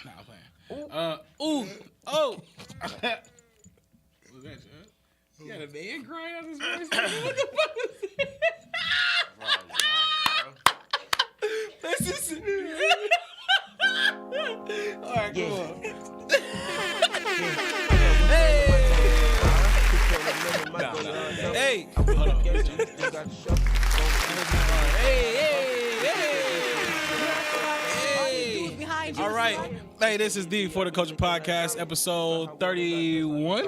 Nah, I'm playing. Oh. Was that Chubb? You got a man crying out his voice? What the fuck was that? This is... All right, come on. Hey! Hold on. Hey! All right. Hey, this is the For the Culture Podcast, episode 31.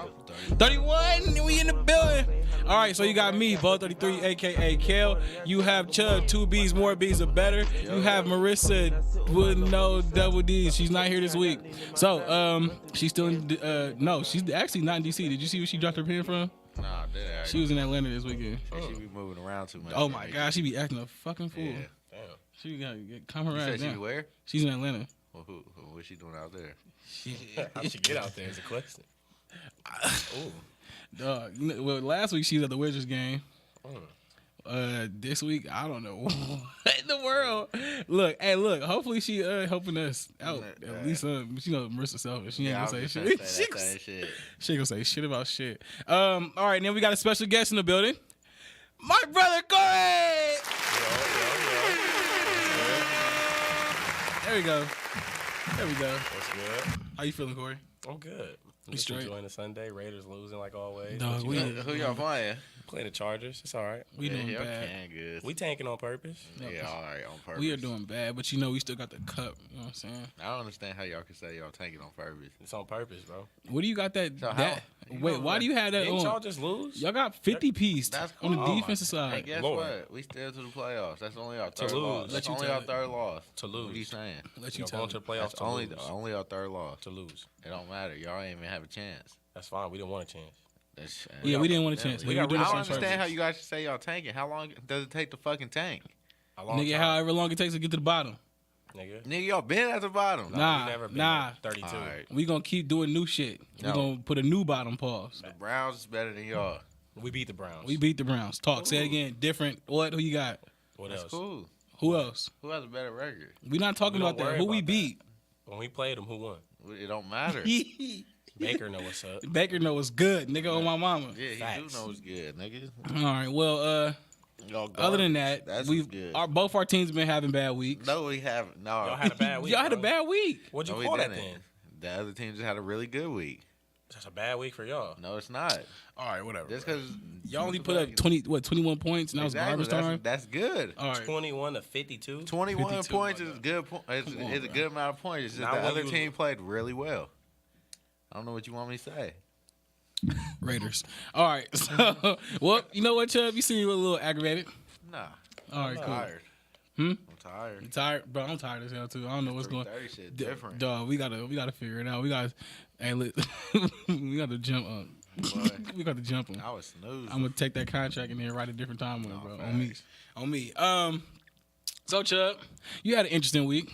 31, we in the building. All right, so you got me, Bo 33, a.k.a. Kel. You have Chubb, 2 B's, more B's are better. You have Murissa with no double D's. She's not here this week. So, she's still in, no, she's actually not in D.C. Did you see where she dropped her pen from? Nah, did I? She was in Atlanta this weekend. She be moving around too much. Oh, my God, she be acting a fucking fool. Yeah. Damn. She got to calm her You ass said down. she where? She's in Atlanta. Well, what's she doing out there? How she get out there is a question. Ooh. Dog, well, last week she was at the Wizards game. This week, I don't know what in the world. Look, hopefully she helping us out. At least, you know, Marissa selfish. She ain't gonna say shit. She ain't gonna say shit about shit. All right, then we got a special guest in the building. My brother Corey. There we go. What's good? How you feeling, Corey? I'm good. You Just straight? enjoying the Sunday. Raiders losing like always. Dog, Who y'all playing? Playing the Chargers. It's all right. we doing y'all bad. can good. We tanking on purpose. Yeah, all right, on purpose. We are doing bad, but you know we still got the cup. You know what I'm saying? I don't understand how y'all can say y'all tanking on purpose. It's on purpose, bro. What do you got that? So how- that wait, why do you have that Didn't on? y'all just lose? Y'all got 50 pieced That's on the cool. defensive Hey, side. guess Lord. what? We still to the playoffs. That's only our third lose. loss. Let That's you only tell our it. third loss. To What are you lose. saying? Let you You're tell going it. to the playoffs That's to only lose. only our third loss. To lose. It don't matter. Y'all ain't even have a chance. That's fine. We didn't want a chance. That's, Yeah, we didn't want a chance. We We were got doing I this don't on understand how purpose. you guys say y'all tanking. How long does it take to fucking tank? A long Nigga, time. however long it takes to get to the bottom. Nigga. Nigga, y'all been at the bottom. Nah, we never been nah. at 32. All right. We gonna keep doing new shit. No. We gonna put a new bottom pause. The Browns is better than y'all. We beat the Browns. We beat the Browns. Talk. Say it again. Different. What? Who you got? What That's else? cool. Who else? Who has a better record? We not talking We don't about that. worry Who we about beat? When we played them, who won? It don't matter. Baker know what's up. Baker know it's good, nigga. On my mama. Yeah, he Facts. do know it's good, nigga. All right. Well, Y'all other than garbage. that, That's we've good. both our teams been having bad weeks. No, we haven't. No, Y'all had a bad week. Y'all had a bro. bad week. What'd you no, we call that didn't. then? The other team just had a really good week. That's a bad week for y'all. No, it's not. All right, whatever. Just because Y'all only put up 21 points, and that was garbage time. That's good. All right. 21 to 52. 21 52, points my is God. good. It's Come on, a bro. good amount of points. It's just Not the when other you- team played really well. I don't know what you want me to say. Raiders. All right. So, well, you know what, Chubb? You seem a little aggravated. Nah, All right, I'm cool. tired. Hmm? I'm tired. You tired, bro? I'm tired as hell too. I don't know what's going. 30 shit different. Dog, we gotta figure it out. We gotta, hey, we gotta jump up. Boy, We got to jump him. I was snoozing. I'm gonna take that contract and then write a different time on it, bro. facts. On me. So Chubb, you had an interesting week.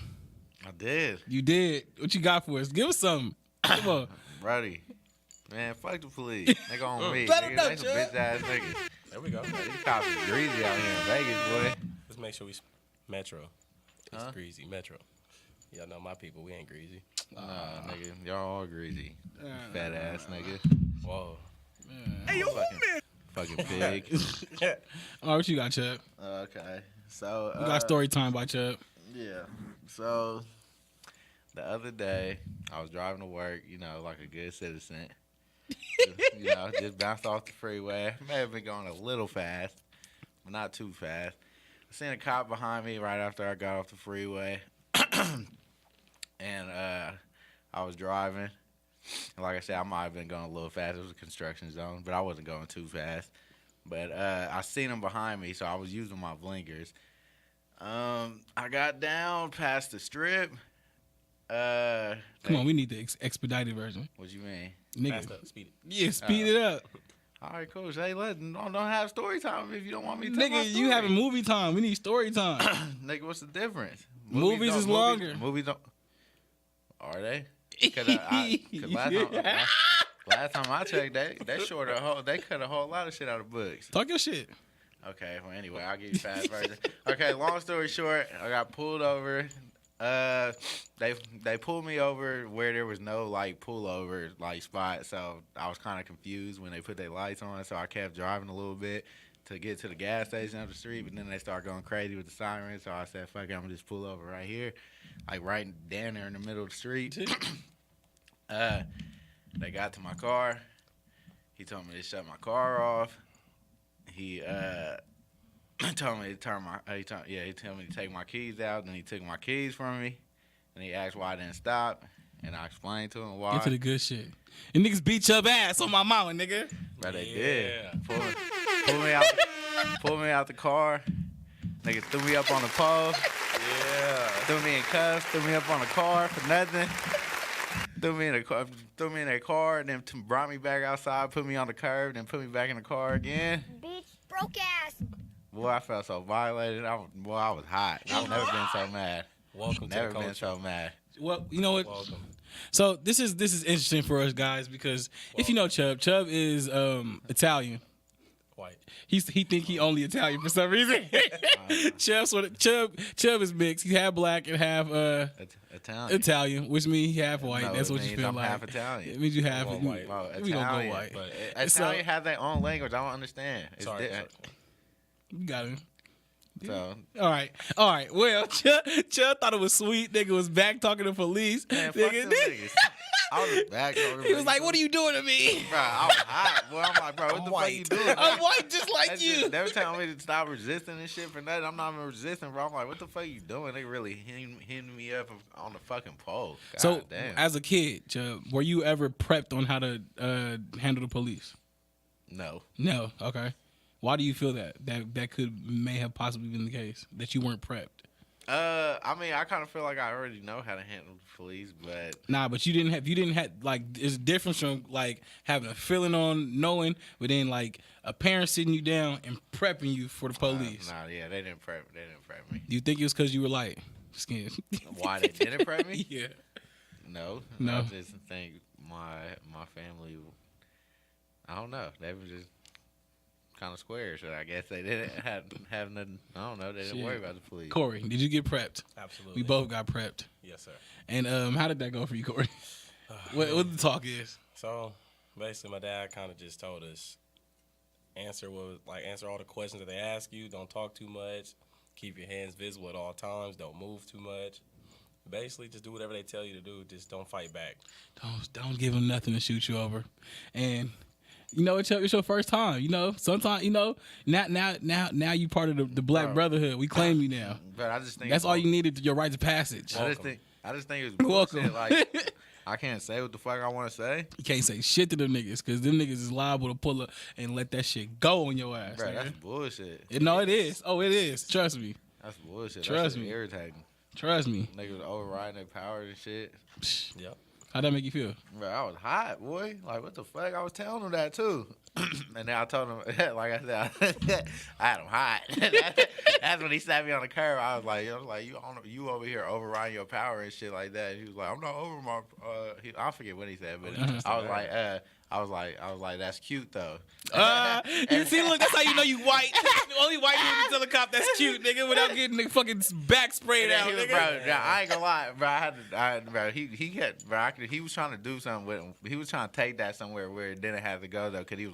I did. You did. What you got for us? Give us something. Come on. Ready. Man, fuck the police. Nigga on me. Let 'em Nigga, know, they some Chubb. bitch ass niggas. There we go. These cops is greasy out here in Vegas, boy. Let's make sure we Metro. It's Huh? greasy. Metro. Y'all know my people. We ain't greasy. Nah, nigga. Y'all all greasy. Fat ass nigga. Whoa. Hey, yo, Fucking pig. All right, what you got, Chubb? Okay. So, You got story time by Chubb. yeah. So, the other day, I was driving to work, you know, like a good citizen. Just bounced off the freeway. May have been going a little fast, but not too fast. I seen a cop behind me right after I got off the freeway. And I was driving. And like I said, I might have been going a little fast. It was a construction zone, but I wasn't going too fast. But I seen him behind me, so I was using my blinkers. I got down past the strip. Come on, we need the expedited version. What you mean? Fast Nigga. up. Speed it. Yeah, speed it up. All right, cool. Hey, don't have story time if you don't want me to tell my Nigga, story. you having movie time. We need story time. Nigga, what's the difference? Movies is longer. Movies don't. Are they? Because last time I checked, they cut a whole lot of shit out of books. Talk your shit. Okay, well, anyway, I'll give you fast version. Okay, long story short, I got pulled over. They pulled me over where there was no like pullover like spot, so I was kind of confused when they put their lights on. So I kept driving a little bit to get to the gas station up the street, but then they started going crazy with the sirens. So I said, "Fuck it, I'm gonna just pull over right here, like right down there in the middle of the street." They got to my car. He told me to shut my car off. He told me to turn my. He told me to take my keys out. Then he took my keys from me. And he asked why I didn't stop. And I explained to him why. Get to the good shit. And niggas beat your ass on my mama, nigga. But they did. Pulled me out the car. Niggas threw me up on the pole. Yeah. Threw me in cuffs. Threw me up on the car for nothing. Threw me in their car, and then brought me back outside, put me on the curb, then put me back in the car again. Bitch, broke ass. Boy, I felt so violated. I was hot. I've never been so mad. Welcome Never to the been culture. so mad. Well, you know what? Welcome. So this is interesting for us guys because if you know Chubb is Italian. White. He think he only Italian for some reason. Chubb is mixed. He's half black and half Italian. Italian, which means he half white. No, That's it what you means feel I'm like. half Italian. It means you half Well, white. Well, we don't Italian, go white. But Italian have their own language. I don't understand. It's sorry. You got it. So, All right. Well, Chubb thought it was sweet. Nigga was back talking to police. man, fuck them niggas. I was back. He was like, "What are you doing to me?" Bro, I was hot. Boy, I'm like, bro, what the fuck you doing? I'm white just like That's you. just, they were telling me to stop resisting and shit for nothing. I'm not even resisting, bro. I'm like, what the fuck you doing? They really hitting me up on the fucking pole. God So, damn. as a kid, Chubb, were you ever prepped on how to handle the police? No. No. Okay. Why do you feel that may have possibly been the case that you weren't prepped? I mean, I kind of feel like I already know how to handle the police, but Nah, but you didn't have like it's different from like having a feeling on knowing, but then like a parent sitting you down and prepping you for the police. nah, yeah, they didn't prep me. Do you think it was because you were like scared? Why they didn't prep me? Yeah. No. No. I just think my family, I don't know, they were just kind of square, so I guess they didn't have nothing. I don't know. They didn't Shit. worry about the police. Corey, did you get prepped? Absolutely. We both got prepped. Yes, sir. And how did that go for you, Corey? What the talk is? So basically, my dad kind of just told us answer all the questions that they ask you. Don't talk too much. Keep your hands visible at all times. Don't move too much. Basically, just do whatever they tell you to do. Just don't fight back. Don't give them nothing to shoot you over. And you know, it's your first time. You know, sometimes you know now you part of the Black Brotherhood. We claim you now. But I just think That's all you needed. Your right to passage. I just think it was Welcome. bullshit. Like I can't say what the fuck I want to say. You can't say shit to them niggas because them niggas is liable to pull up and let that shit go on your ass. Bro, nigga. that's bullshit. No, it is. Oh, it is. Trust me. That's bullshit. Trust That's me. irritating. Trust me. Niggas overriding their power and shit. Yep. How'd that make you feel? Bro, I was hot, boy. Like, what the fuck? I was telling them that, too. And then I told him, like I said, I had him hot. That's when he slapped me on the curb. I was like, you over here overriding your power and shit like that. And he was like, I'm not over my, I forget what he said, but I was like, that's cute, though. You see, look, that's how you know you white. The only white dude can tell a cop that's cute, nigga, without getting the fucking back sprayed out, He was, nigga. bro, I ain't gonna lie, bro. He was trying to do something with him. He was trying to take that somewhere where it didn't have to go though, cause he was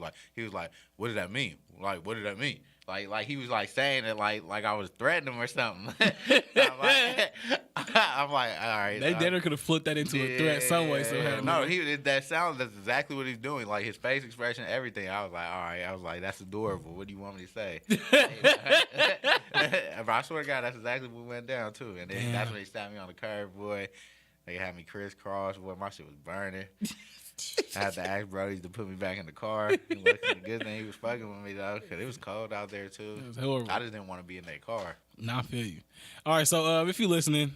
like, what does that mean? Like, what did that mean? Like he was like saying it like I was threatening him or something. I'm like, all right. They dinner could have flipped that into a threat some way, somehow. No, that's exactly what he's doing. Like his face expression, everything. I was like, all right. I was like, that's adorable. What do you want me to say? But I swear to God, that's exactly what went down too. And then that's when they stopped me on the curb, boy. They had me crisscross. Boy, my shit was burning. I had to ask Brody to put me back in the car. The good thing he was fucking with me though, because it was cold out there too. It was horrible. I just didn't want to be in that car. Nah, I feel you. All right, so if you're listening,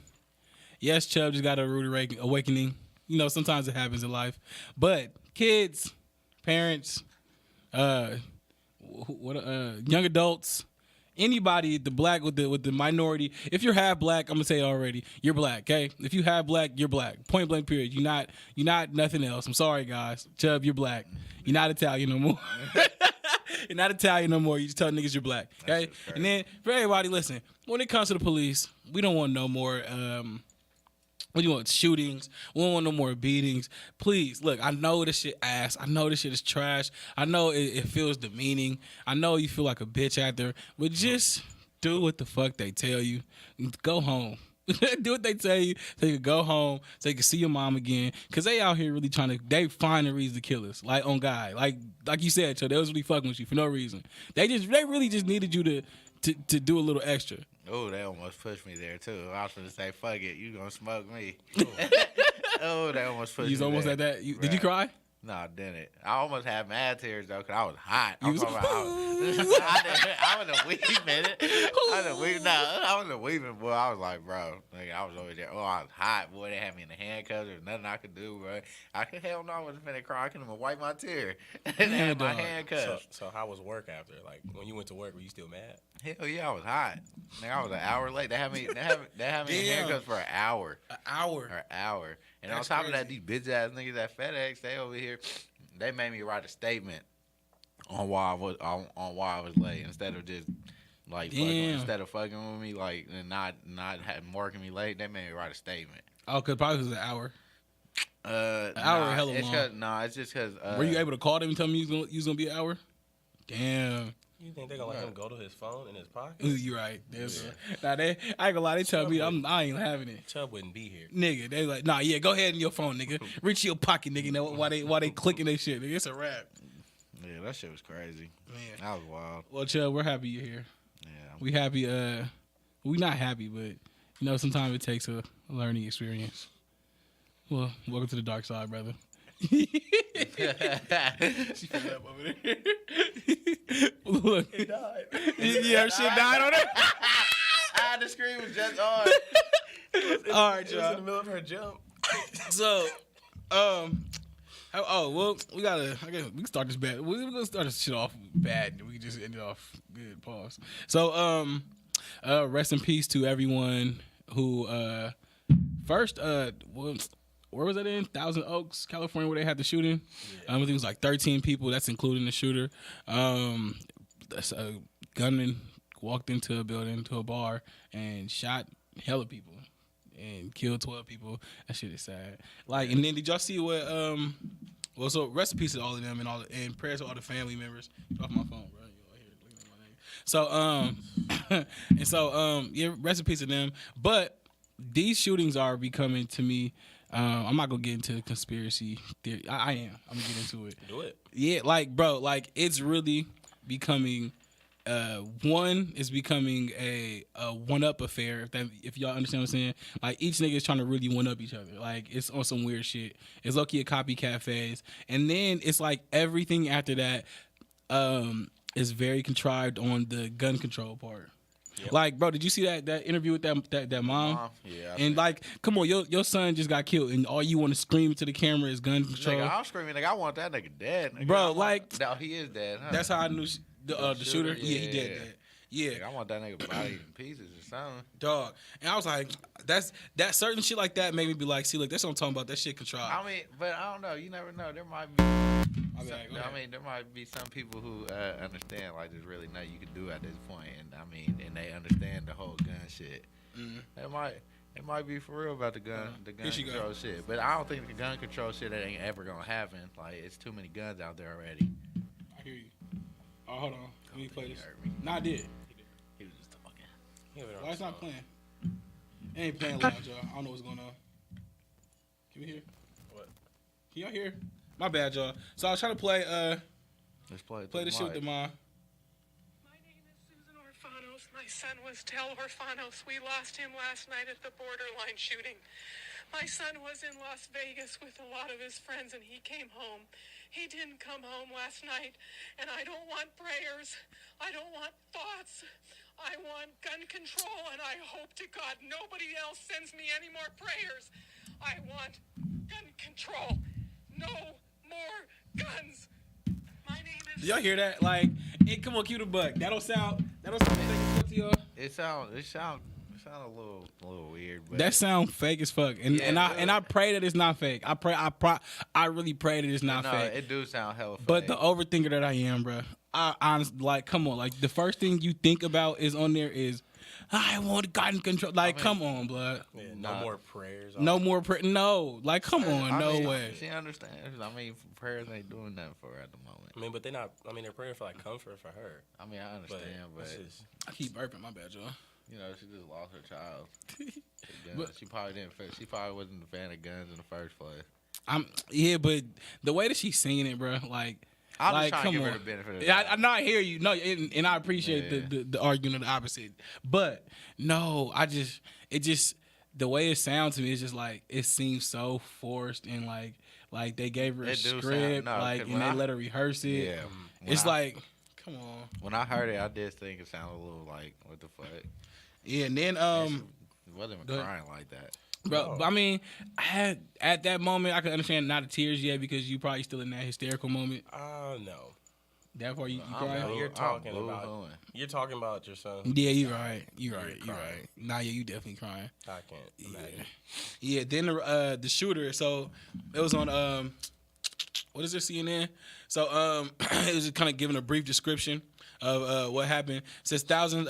yes, Chubb just got a rude awakening. You know, sometimes it happens in life. But kids, parents, young adults, anybody, the black with the minority. If you're half black, I'm gonna say it already. You're black, okay? If you half black, you're black. Point blank. Period. You're not nothing else. I'm sorry, guys. Chubb, you're black. You're not Italian no more. You're not Italian no more. You just tell niggas you're black, okay? And then for everybody, listen. When it comes to the police, we don't want no more We don't want shootings. We don't want no more beatings. Please, look, I know this shit ass. I know this shit is trash. I know it feels demeaning. I know you feel like a bitch after, but just do what the fuck they tell you. Go home. Do what they tell you so you can go home, so you can see your mom again. Because they out here really trying to, they find a reason to kill us. Like, on God. Like you said, so they was really fucking with you for no reason. They really just needed you to do a little extra. Oh, they almost pushed me there too. I was gonna say, "Fuck it, you gonna smoke me." Oh, they almost pushed me. You was almost there. at that. Did you cry? No, I didn't. I almost had mad tears though, cause I was hot. You was- I was a weeping minute. I was a weeping boy. I was like, bro, like I was over there. Oh, I was hot, boy. They had me in the handcuffs. There's nothing I could do, bro. Hell no, I wasn't finna cry. I couldn't even wipe my tear. They had my dog. handcuffs. So how was work after? Like when you went to work, were you still mad? Hell yeah, I was hot. Like, I was an hour late. They had me in handcuffs for an hour. An hour. Or an hour. And That's on top of that, crazy. these bitch ass niggas at FedEx, they over here, they made me write a statement on why I was late instead of just like fucking with me like and not marking me late. They made me write a statement. Oh, cause probably was an hour. An hour hella long. It's just cause. Were you able to call them and tell them you was gonna be an hour? Damn. You think they gonna let him go to his phone in his pocket? You're right. Now I ain't gonna lie. They tell me I ain't having it. Chubb wouldn't be here. Nigga, they like, nah, yeah, go ahead in your phone, nigga. Reach your pocket, nigga. Now, while they clicking their shit, nigga, it's a wrap. Yeah, that shit was crazy. Man. That was wild. Well, Chubb, we're happy you're here. Yeah. We happy. We not happy, but you know sometimes it takes a learning experience. Well, welcome to the dark side, brother. She fell up over there. Look, He died. yeah, her shit died on her. The screen was just on. All right, She was in the y'all. middle of her jump. So, well, I guess we can start this bad. We're gonna start this shit off bad. We can just end it off good. Pause. So, rest in peace to everyone who, first, where was that in? Thousand Oaks, California, where they had the shooting. I think it was like 13 people. That's including the shooter. That's a gunman walked into a building, to a bar, and shot hella people and killed 12 people. That shit is sad. Like, and then did y'all see what? Well, so rest in peace to all of them and prayers to all the family members. Get off my phone, bro. You out here looking at my name. So yeah, rest in peace to them. But these shootings are becoming to me. I'm not gonna get into conspiracy theory. I am. I'm gonna get into it. Do it. Yeah, like bro, like it's really becoming. One is becoming a one-up affair. If y'all understand what I'm saying, like each nigga is trying to really one-up each other. Like it's on some weird shit. It's low-key a copycat phase, and then it's like everything after that is very contrived on the gun control part. Yep. Like, bro, did you see that interview with that mom? Yeah. And like, come on, your son just got killed, and all you want to scream into the camera is gun control. Nigga, I'm screaming. Like, I want that nigga dead. Nigga. Bro, like, no, he is dead. Huh? That's how I knew the shooter. Yeah, he dead. Yeah, Like, I want that nigga body in pieces or something. Dog. And I was like, that certain shit like that made me be like, see, look, that's what I'm talking about. That shit contrived. I mean, but I don't know. You never know. There might be. There might be some people who understand like there's really nothing you can do at this point, and and they understand the whole gun shit. Mm-hmm. It might be for real about the gun control shit, but I don't think the gun control shit ain't ever gonna happen. Like it's too many guns out there already. I hear you. Oh, hold on. Let me play this. Nah, I did. He was just talking. Why it's not playing? It ain't playing loud, y'all. I don't know what's going on. Can we hear? What? Can y'all hear? My bad, y'all. So I was trying to play Let's play the shit with the mom. My name is Susan Orfanos. My son was Tel Orfanos. We lost him last night at the borderline shooting. My son was in Las Vegas with a lot of his friends, and he came home. He didn't come home last night, and I don't want prayers. I don't want thoughts. I want gun control, and I hope to God nobody else sends me any more prayers. I want gun control. No more guns. My name is... Do y'all hear that? Like, hey, come on, cue the buck. That don't sound fake to y'all. It sound a little weird. But That sound fake as fuck. And I pray that it's not fake. I really pray that it's not fake. It do sound hella fake. But the overthinker that I am, bro, I honestly, like, come on, like the first thing you think about is on there is I want God in control. Like, come on, blood. Yeah, no more prayers. No more no. Like, come on, I no mean, way. She understands. I mean, prayers ain't doing nothing for her at the moment. I mean, but they're not. I mean, they're praying for like comfort for her. I mean, I understand, but it's just, I keep burping. My bad, y'all. you know, she just lost her child. But- She probably didn't. She probably wasn't a fan of guns in the first place. But the way that she's singing it, bro, like. I'm Like, just trying to come give her on. the benefit of the Yeah, doubt. I know I hear you. No, and I appreciate Yeah. the argument of the opposite. But no, the way it sounds to me is just like it seems so forced and like they gave her a It do sound- script, no, like 'cause and when they I- let her rehearse it. Yeah. When It's I- like, come on. When I heard it, I did think it sounded a little like, what the fuck? Yeah, and then It wasn't even go ahead. crying like that. bro, I mean, at that moment I could understand not the tears yet because you probably still in that hysterical moment. no. That part you I'm cry. No, you're talking boo-hooing. about. You're talking about your son. Yeah, you're right. You're right. You're You're crying. right. Nah, yeah, you definitely crying. I can't imagine. Yeah, then the shooter. So it was on what is this, CNN? So it was kind of giving a brief description of what happened. It says Thousand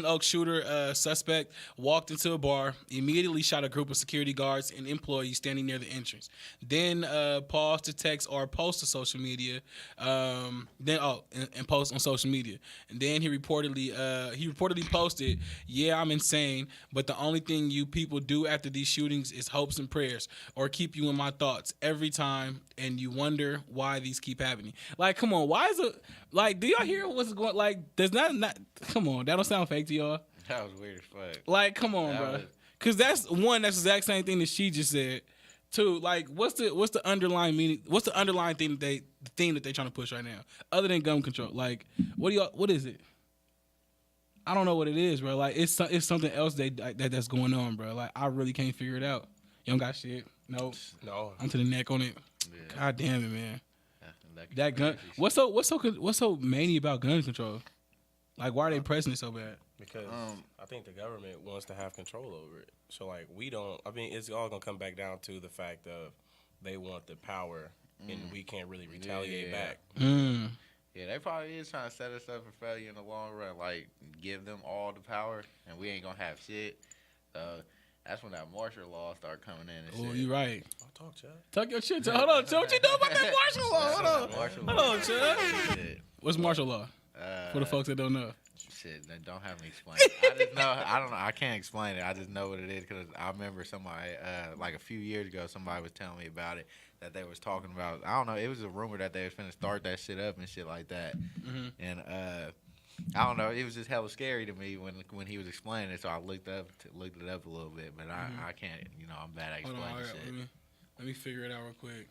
Oaks shooter suspect walked into a bar, immediately shot a group of security guards and employees standing near the entrance. Then paused to text or post to social media. And post on social media. And then he reportedly posted, "Yeah, I'm insane, but the only thing you people do after these shootings is hopes and prayers, or keep you in my thoughts every time, and you wonder why these keep happening." Like, come on, why is it like? Do y'all hear what's going? Like, does not come on, that don't sound fake to y'all. That was weird as fuck. Like, come on, That bro. was- Because that's the exact same thing that she just said. Two, like, what's the underlying meaning? What's the underlying thing the theme that they trying to push right now, other than gun control? Like, what is it? I don't know what it is, bro. Like, it's something else that's going on, bro. Like, I really can't figure it out. You don't got shit. Nope. No. I'm to the neck on it. Yeah. God damn it, man. That That gun. What's so many about gun control? Like, why are they pressing it so bad? Because I think the government wants to have control over it. So, like, we don't. I mean, it's all going to come back down to the fact of they want the power, and we can't really retaliate Yeah. back. Yeah, they probably is trying to set us up for failure in the long run. Like, give them all the power, and we ain't going to have shit. So, that's when that martial law start coming in and shit. Oh, you right. I'll talk, Chad. Tuck your shit. Hold on, Chuck. What you doing about that martial law? Hold on. Martial Hold law. on, Chuck. Shit. What's martial law? For the folks that don't know. Shit, they don't have me explain it. I just know, I don't know, I can't explain it. I just know what it is because I remember somebody, like a few years ago, somebody was telling me about it, that they was talking about, I don't know, it was a rumor that they was finna start that shit up and shit like that. Mm-hmm. And, I don't know, it was just hella scary to me when he was explaining it, so I looked it up a little bit, but I can't, I'm bad at Hold explaining on, shit. let me figure it out real quick.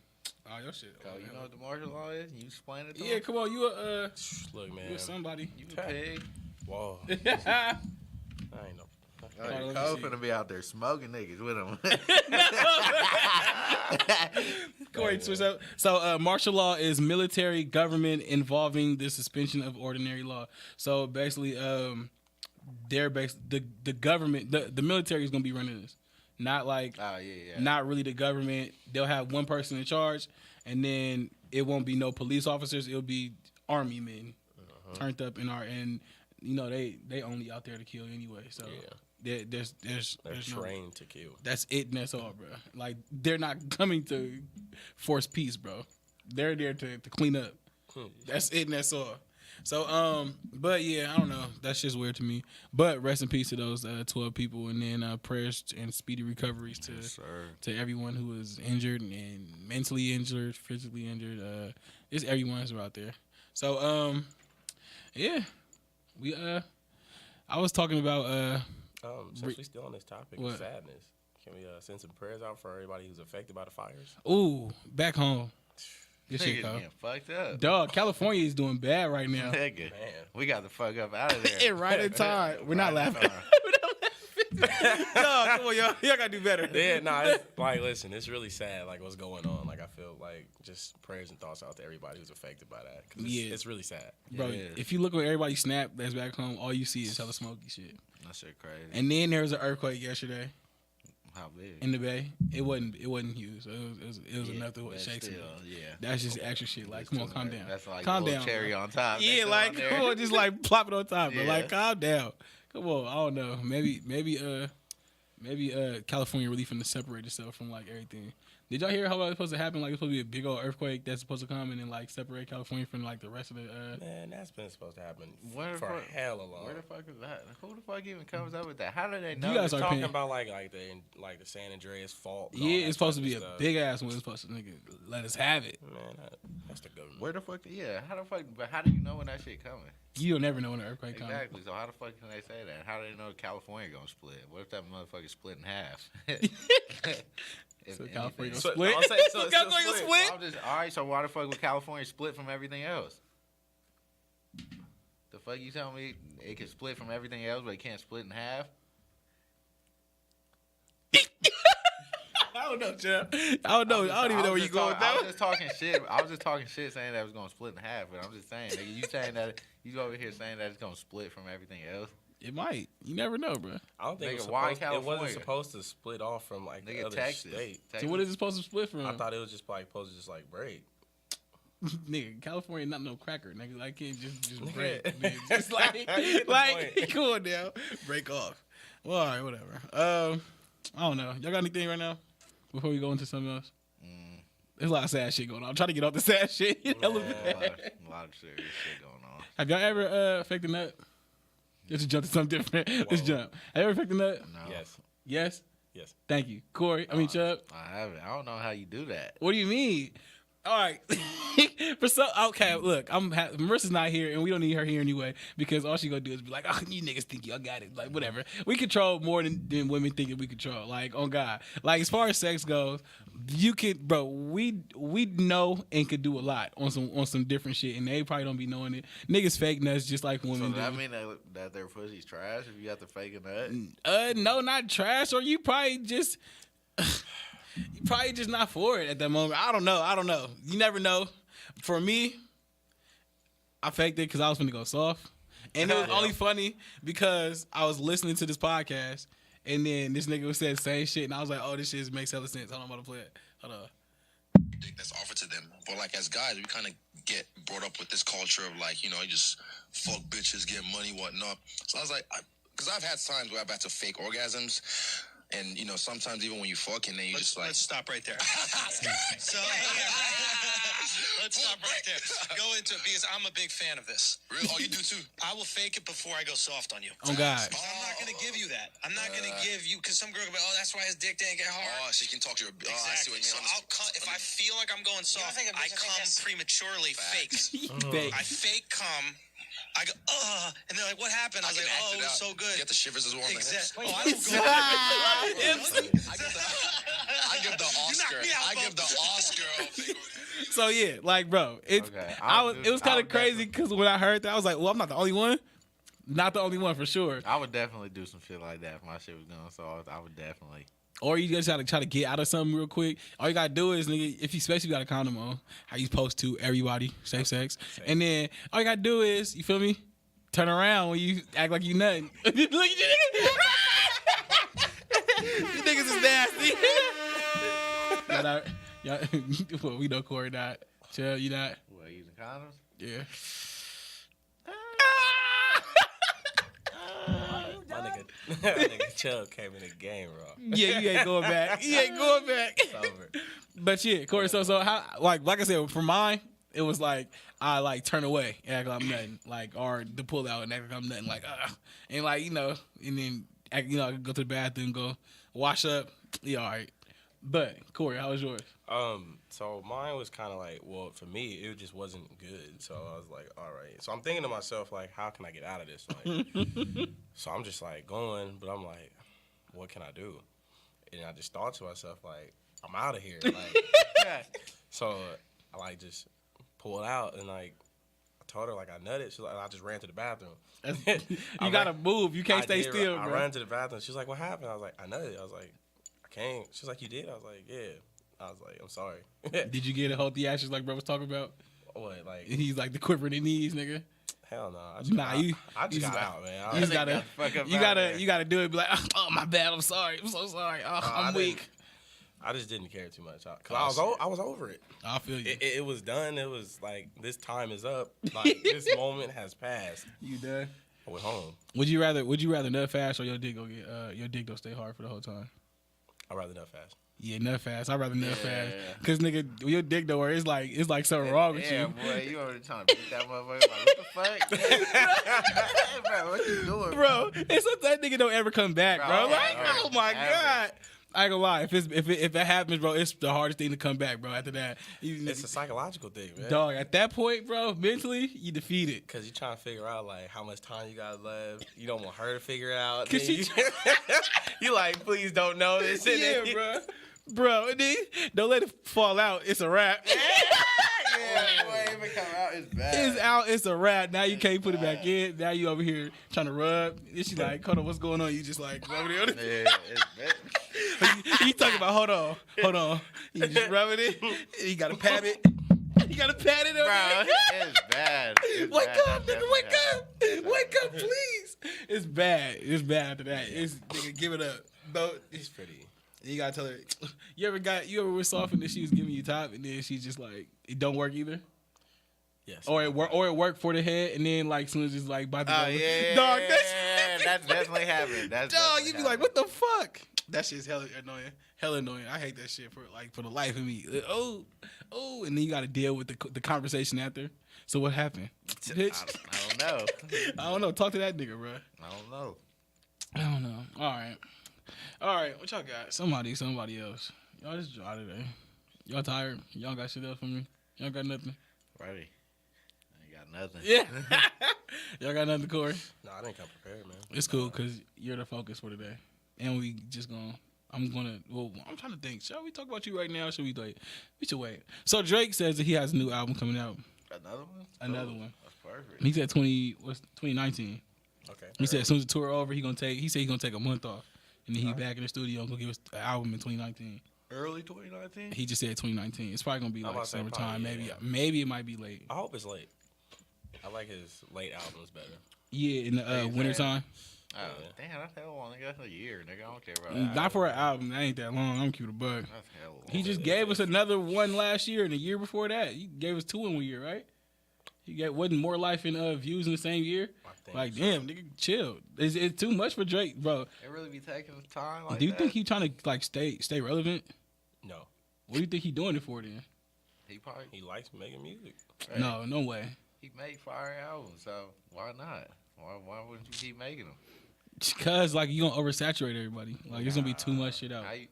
Oh, your shit. Oh, you know what the martial law is? You explain it to Yeah, him? come on. You a Look, man. you a somebody. You a pig. Whoa. I ain't no. on, let me Cole's see. finna be out there smoking niggas with him. Corey, switch up. So, martial law is military government involving the suspension of ordinary law. So basically, the government, the military is gonna be running this, not like Oh, yeah. not really the government. They'll have one person in charge, and then it won't be no police officers. It'll be army men turned up in and they only out there to kill anyway. So there's They're no- trained to kill. that's it, and that's all, bro. Like, they're not coming to force peace, bro. They're there to clean up. That's it, and that's all. So, but yeah, I don't know. That's just weird to me. But rest in peace to those 12 people, and then prayers and speedy recoveries to everyone who was injured and mentally injured, physically injured. Just everyone who's out there. So, yeah, we I was talking about Since we still on this topic What? of sadness, can we send some prayers out for everybody who's affected by the fires? ooh, back home. Good Niggas shit, Cole. getting fucked up. Dog, California is doing bad right now. Nigga, Man. we got the fuck up out of there. right in time. We're not Right in laughing. time. Dog, come on, y'all. Y'all gotta do better. Yeah, nah, it's, like, listen, it's really sad, like, what's going on. Like, I feel like just prayers and thoughts out to everybody who's affected by that. 'Cause Yeah. it's really sad. Bro, Yeah. if you look at everybody snap that's back home, all you see is hella smoky shit. That shit crazy. And then there was an earthquake yesterday How big? in the Bay. It wasn't huge. So it was Yeah, enough to but shake some. still, yeah. That's just extra shit. Like, come on, calm down. That's like calm a little down, cherry bro. on top. Yeah, That's like, on there. come on, just like plop it on top, bro. Yeah. Like, calm down. Well, I don't know. Maybe California really finna separate itself from like everything. Did y'all hear how it's supposed to happen? Like it's supposed to be a big old earthquake that's supposed to come in and like separate California from like the rest of the. Man, that's been supposed to happen Where the for fuck- hella long. Where the fuck is that? Who the fuck even comes up with that? How do they know? You guys are Talking paying. about like the San Andreas fault. and all Yeah, that it's supposed to type be of a stuff. big ass one. It's supposed to nigga let us have it. Man, that's the government. Where the fuck? Yeah, how the fuck? But how do you know when that shit coming? You don't never know when an earthquake comes. Exactly. So how the fuck can they say that? How do they know California gonna split? What if that motherfucker split in half? If So anything. California gonna So- split. I'll say- so it's California still gonna split. split. I'm just all right. So why the fuck would California split from everything else? The fuck you tell me it can split from everything else, but it can't split in half? I don't know, Jeff. I don't know. I don't even know where you going with I that. was just talking shit. I was just talking shit saying that it was gonna split in half, but I'm just saying, nigga, you saying that you over here saying that it's gonna split from everything else. It might. You never know, bro. I don't think Nigga, it was why supposed, it California? wasn't supposed to split off from like the Nigga, other Texas. state. So what is it supposed to split from? I thought it was just like supposed to just like break. Nigga, California not no cracker, nigga. Like can't just Nigga. break. Nigga. Just like You get the like point. come on now, break off. Well, all right, whatever. I don't know. Y'all got anything right now before we go into something else? There's a lot of sad shit going on. I'm trying to get off the sad shit. Hella Man. bad. A lot of serious shit going on. Have y'all ever faked a nut? Let's jump to something different. Let's Whoa. jump. Have you ever faked a nut? No, Yes. Yes. Yes. Thank you, Corey. I mean Chubb. I haven't. I don't know how you do that. What do you mean? All right. Okay, look, Marissa's not here, and we don't need her here anyway because all she gonna do is be like, "Oh, you niggas think y'all got it." Like, whatever. We control more than women think that we control. Like, on God. Like, as far as sex goes, you could, bro. We know and could do a lot on some different shit, and they probably don't be knowing it. Niggas fake nuts just like So women does that do. mean that their pussy's trash if you have to fake a nut? No, not trash, or you probably just. You probably just not for it at that moment. I don't know. You never know. For me, I faked it because I was finna go soft. And it was only funny because I was listening to this podcast and then this nigga said the same shit and I was like, oh, this shit makes hella sense. Hold on, I'm about to play it. Hold on. That's offered to them. But like as guys, we kind of get brought up with this culture of like, you know, you just fuck bitches, get money, whatnot. So I was like, because I've had times where I've had to fake orgasms. And, you know, sometimes even when you fuck and then you just like... Let's stop right there. So, let's stop right there. Go into it because I'm a big fan of this. Really? Oh, you do too? I will fake it before I go soft on you. Oh, God. I'm not going to give you that. I'm not going to give you, because some girl will be, oh, that's why his dick didn't get hard. Oh, she can talk to your... Oh, I see Exactly. what you So mean. I'll come, if I feel like I'm going soft, I come prematurely fake. Fake. I fake come. I go, and they're like, what happened? I was like, oh, it was so good. Get the shivers as well. Exactly. Oh, I don't go. I give the Oscar. knocked me out, I give the Oscar. So, yeah, like, bro, it's, Okay, it was kind I'll of crazy definitely- because when I heard that, I was like, well, I'm not the only one. Not the only one for sure. I would definitely do some shit like that if my shit was going soft. I would definitely. Or you just gotta try to get out of something real quick. All you gotta do is, nigga, if you especially got a condom on, how you supposed to, everybody, safe sex. And then all you gotta do is, you feel me? Turn around when you act like you nothing. Look at you niggas. You niggas is nasty. Well, we know Corey not. Chill, you not? What, using condoms? Yeah. My nigga Chubb came in the game, bro. Yeah, you ain't going back. You ain't going back. It's over. But yeah, Corey. So how like I said, for mine, it was like I like turn away and act like I'm nothing, like or the pull out and act like I'm nothing, like and like and then act, I could go to the bathroom, go wash up, yeah, all right. But Corey, how was yours? So mine was kind of like, well, for me, it just wasn't good. So I was like, all right. So I'm thinking to myself, like, how can I get out of this? Like, so I'm just like going, but I'm like, what can I do? And I just thought to myself, like, I'm out of here. Like, so I like just pulled out and like I told her like I nutted. She's like, I just ran to the bathroom. You gotta move. You can't I stay did. still, I bro. ran to the bathroom. She's like, what happened? I was like, I nutted. I was like, I can't. She's like, you did? I was like, yeah. I was like, I'm sorry. Did you get a whole theatrics like bro was talking about? What, like, And he's like the quiver in the knees, nigga. hell no. I you just got out, man. You just got gotta, the fuck up you out gotta, there. you gotta do it. Be like, oh my bad, I'm sorry, I'm so sorry. Oh, I I'm didn't- weak. I just didn't care too much. Cause I was over it. I feel you. It was done. It was like, this time is up. Like, this moment has passed. You done? I went home. Would you rather nut fast or your dick don't stay hard for the whole time? I'd rather nut fast. Yeah, nut fast. I'd rather nut fast. Cause nigga, your dick don't work. It's like something wrong with Yeah, you. boy, you already trying to beat that motherfucker. Like, what the fuck? Bro, what you doing? Bro, it's that nigga don't ever come back, bro. Like, oh my God. I ain't gonna lie. If that happens, bro, it's the hardest thing to come back, bro. After that, It's a psychological thing, man. dog. At that point, bro, mentally, you defeated. Cause you trying to figure out like how much time you got left. You don't want her to figure it out. Cause Then you like, please don't know this. And Yeah, then bro. And then, don't let it fall out. It's a wrap. Yeah, boy, if it come out, it's bad. It's out. It's a wrap. Now you can't put it back in. Now you over here trying to rub. And she like, hold on, what's going on? You just like rubbing it. Yeah, it's bad. You talking about hold on. You just rubbing it. You gotta pat it. You gotta pat it up. Bro, it's bad. It's Wake bad. up, That nigga, wake definitely up. Wake up, please. It's bad. It's bad after that. It's nigga, give it up. No, it's pretty. you gotta tell her. You ever was soft and then she was giving you top and then she's just like it don't work either. Yes. Or it worked for the head and then like soon as it's like about to go. Oh, yeah. Dog, That's definitely happened. dog, you be like, what the fuck? That shit's hella annoying. Hella annoying. I hate that shit for the life of me. Oh, and then you got to deal with the conversation after. So what happened, bitch? I don't know. I don't know. Talk to that nigga, bro. I don't know. I don't know. All right. What y'all got? Somebody else. Y'all just draw today. Y'all tired? Y'all got shit else for me? Y'all got nothing? Ready. I ain't got nothing. Yeah. Y'all got nothing, Corey? No, I didn't come prepared, man. It's cool because you're the focus for today. And we just I'm trying to think. Shall we talk about you right now? Or should we wait? We should wait. So Drake says that he has a new album coming out. Another one? Another one. That's perfect. He said 2019. Okay. He said as soon as the tour over, he said he's gonna take a month off. And then he back in the studio and gonna give us an album in 2019. Early 2019? He just said 2019. It's probably gonna be I'm like about to say summertime. probably, Maybe it might be late. I hope it's late. I like his late albums better. Yeah, in the wintertime. Oh, damn, that's hell long. Nigga, that's a year, nigga. I don't care about that. Not for an album. That ain't that long. I'm gonna keep it a bug. That's hell long. He just gave us another one last year and the year before that. He gave us two in 1 year, right? Wasn't More Life and Views in the same year? Like, damn, nigga, chill. It's too much for Drake, bro. It really be taking time like Do you that? think he trying to like stay relevant? No. What do you think he doing it for then? He likes making music. Right. No way. He made fire albums, so why not? Why wouldn't you keep making them? Cause like you gonna oversaturate everybody. Like there's gonna be too much shit out. How you,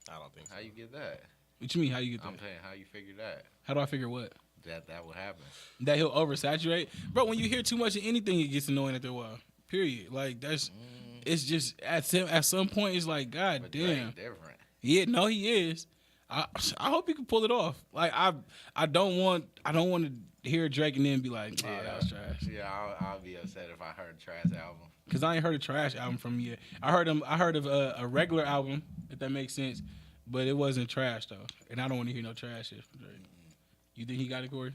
I don't think so. how you get that? What you mean? How you get I'm that? saying, how you figure that? How do I figure what? That would happen. That he'll oversaturate, bro. When you hear too much of anything, it gets annoying after a while. Period. Like that's. It's just at some point, it's like, God But damn. Drake different. Yeah, no, he is. I hope he can pull it off. Like I don't want to hear Drake and then be like, oh, that was trash. Yeah, I'll be upset if I heard a trash album. Cause I ain't heard a trash album from him yet. I heard of a regular album, if that makes sense, but it wasn't trash though. And I don't want to hear no trash shit from Drake. You think he got it, Corey?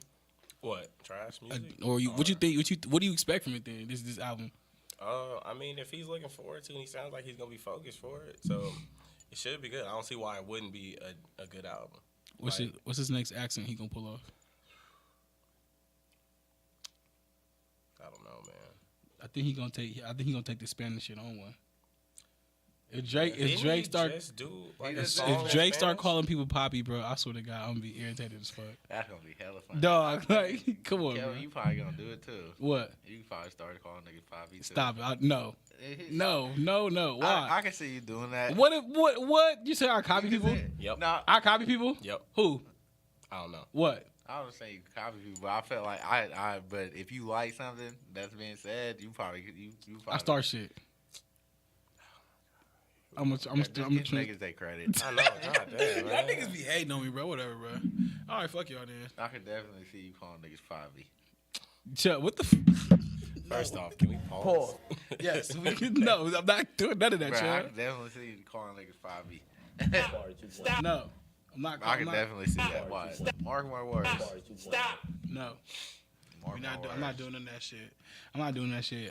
What? Trash music? Or you? What you think? What do you expect from it then? This album? I mean, if he's looking forward to it, and he sounds like he's gonna be focused for it, so it should be good. I don't see why it wouldn't be a good album. What's his next accent he gonna pull off? I don't know, man. I think he gonna take the Spanish shit on one. If Drake start calling people Poppy, bro, I swear to God, I'm gonna be irritated as fuck. That's gonna be hella fun. Dog, like, come on, Kelvin, bro. you probably gonna do it too. What? You probably started calling niggas Poppy too. Stop it. No. Why? I can see you doing that. What? You say I copy people? Yep. No, I copy people? Yep. Who? I don't know. What? I don't say you copy people, but I felt like but if you like something that's being said, you probably. I start shit. I'm Just give niggas their credit. I know. God damn, Y'all man. niggas be hating on me, bro. Whatever, bro. All right, fuck y'all then. I could definitely see you calling niggas Poppy. Chuck, what the? First off, can we pause? Yes. No, I'm not doing none of that, Bro, I Chuck. could definitely see you calling niggas Poppy. No, I'm not. I can definitely see that. Why? Mark my words. No, Mark my I'm not doing none of that shit. I'm not doing that shit.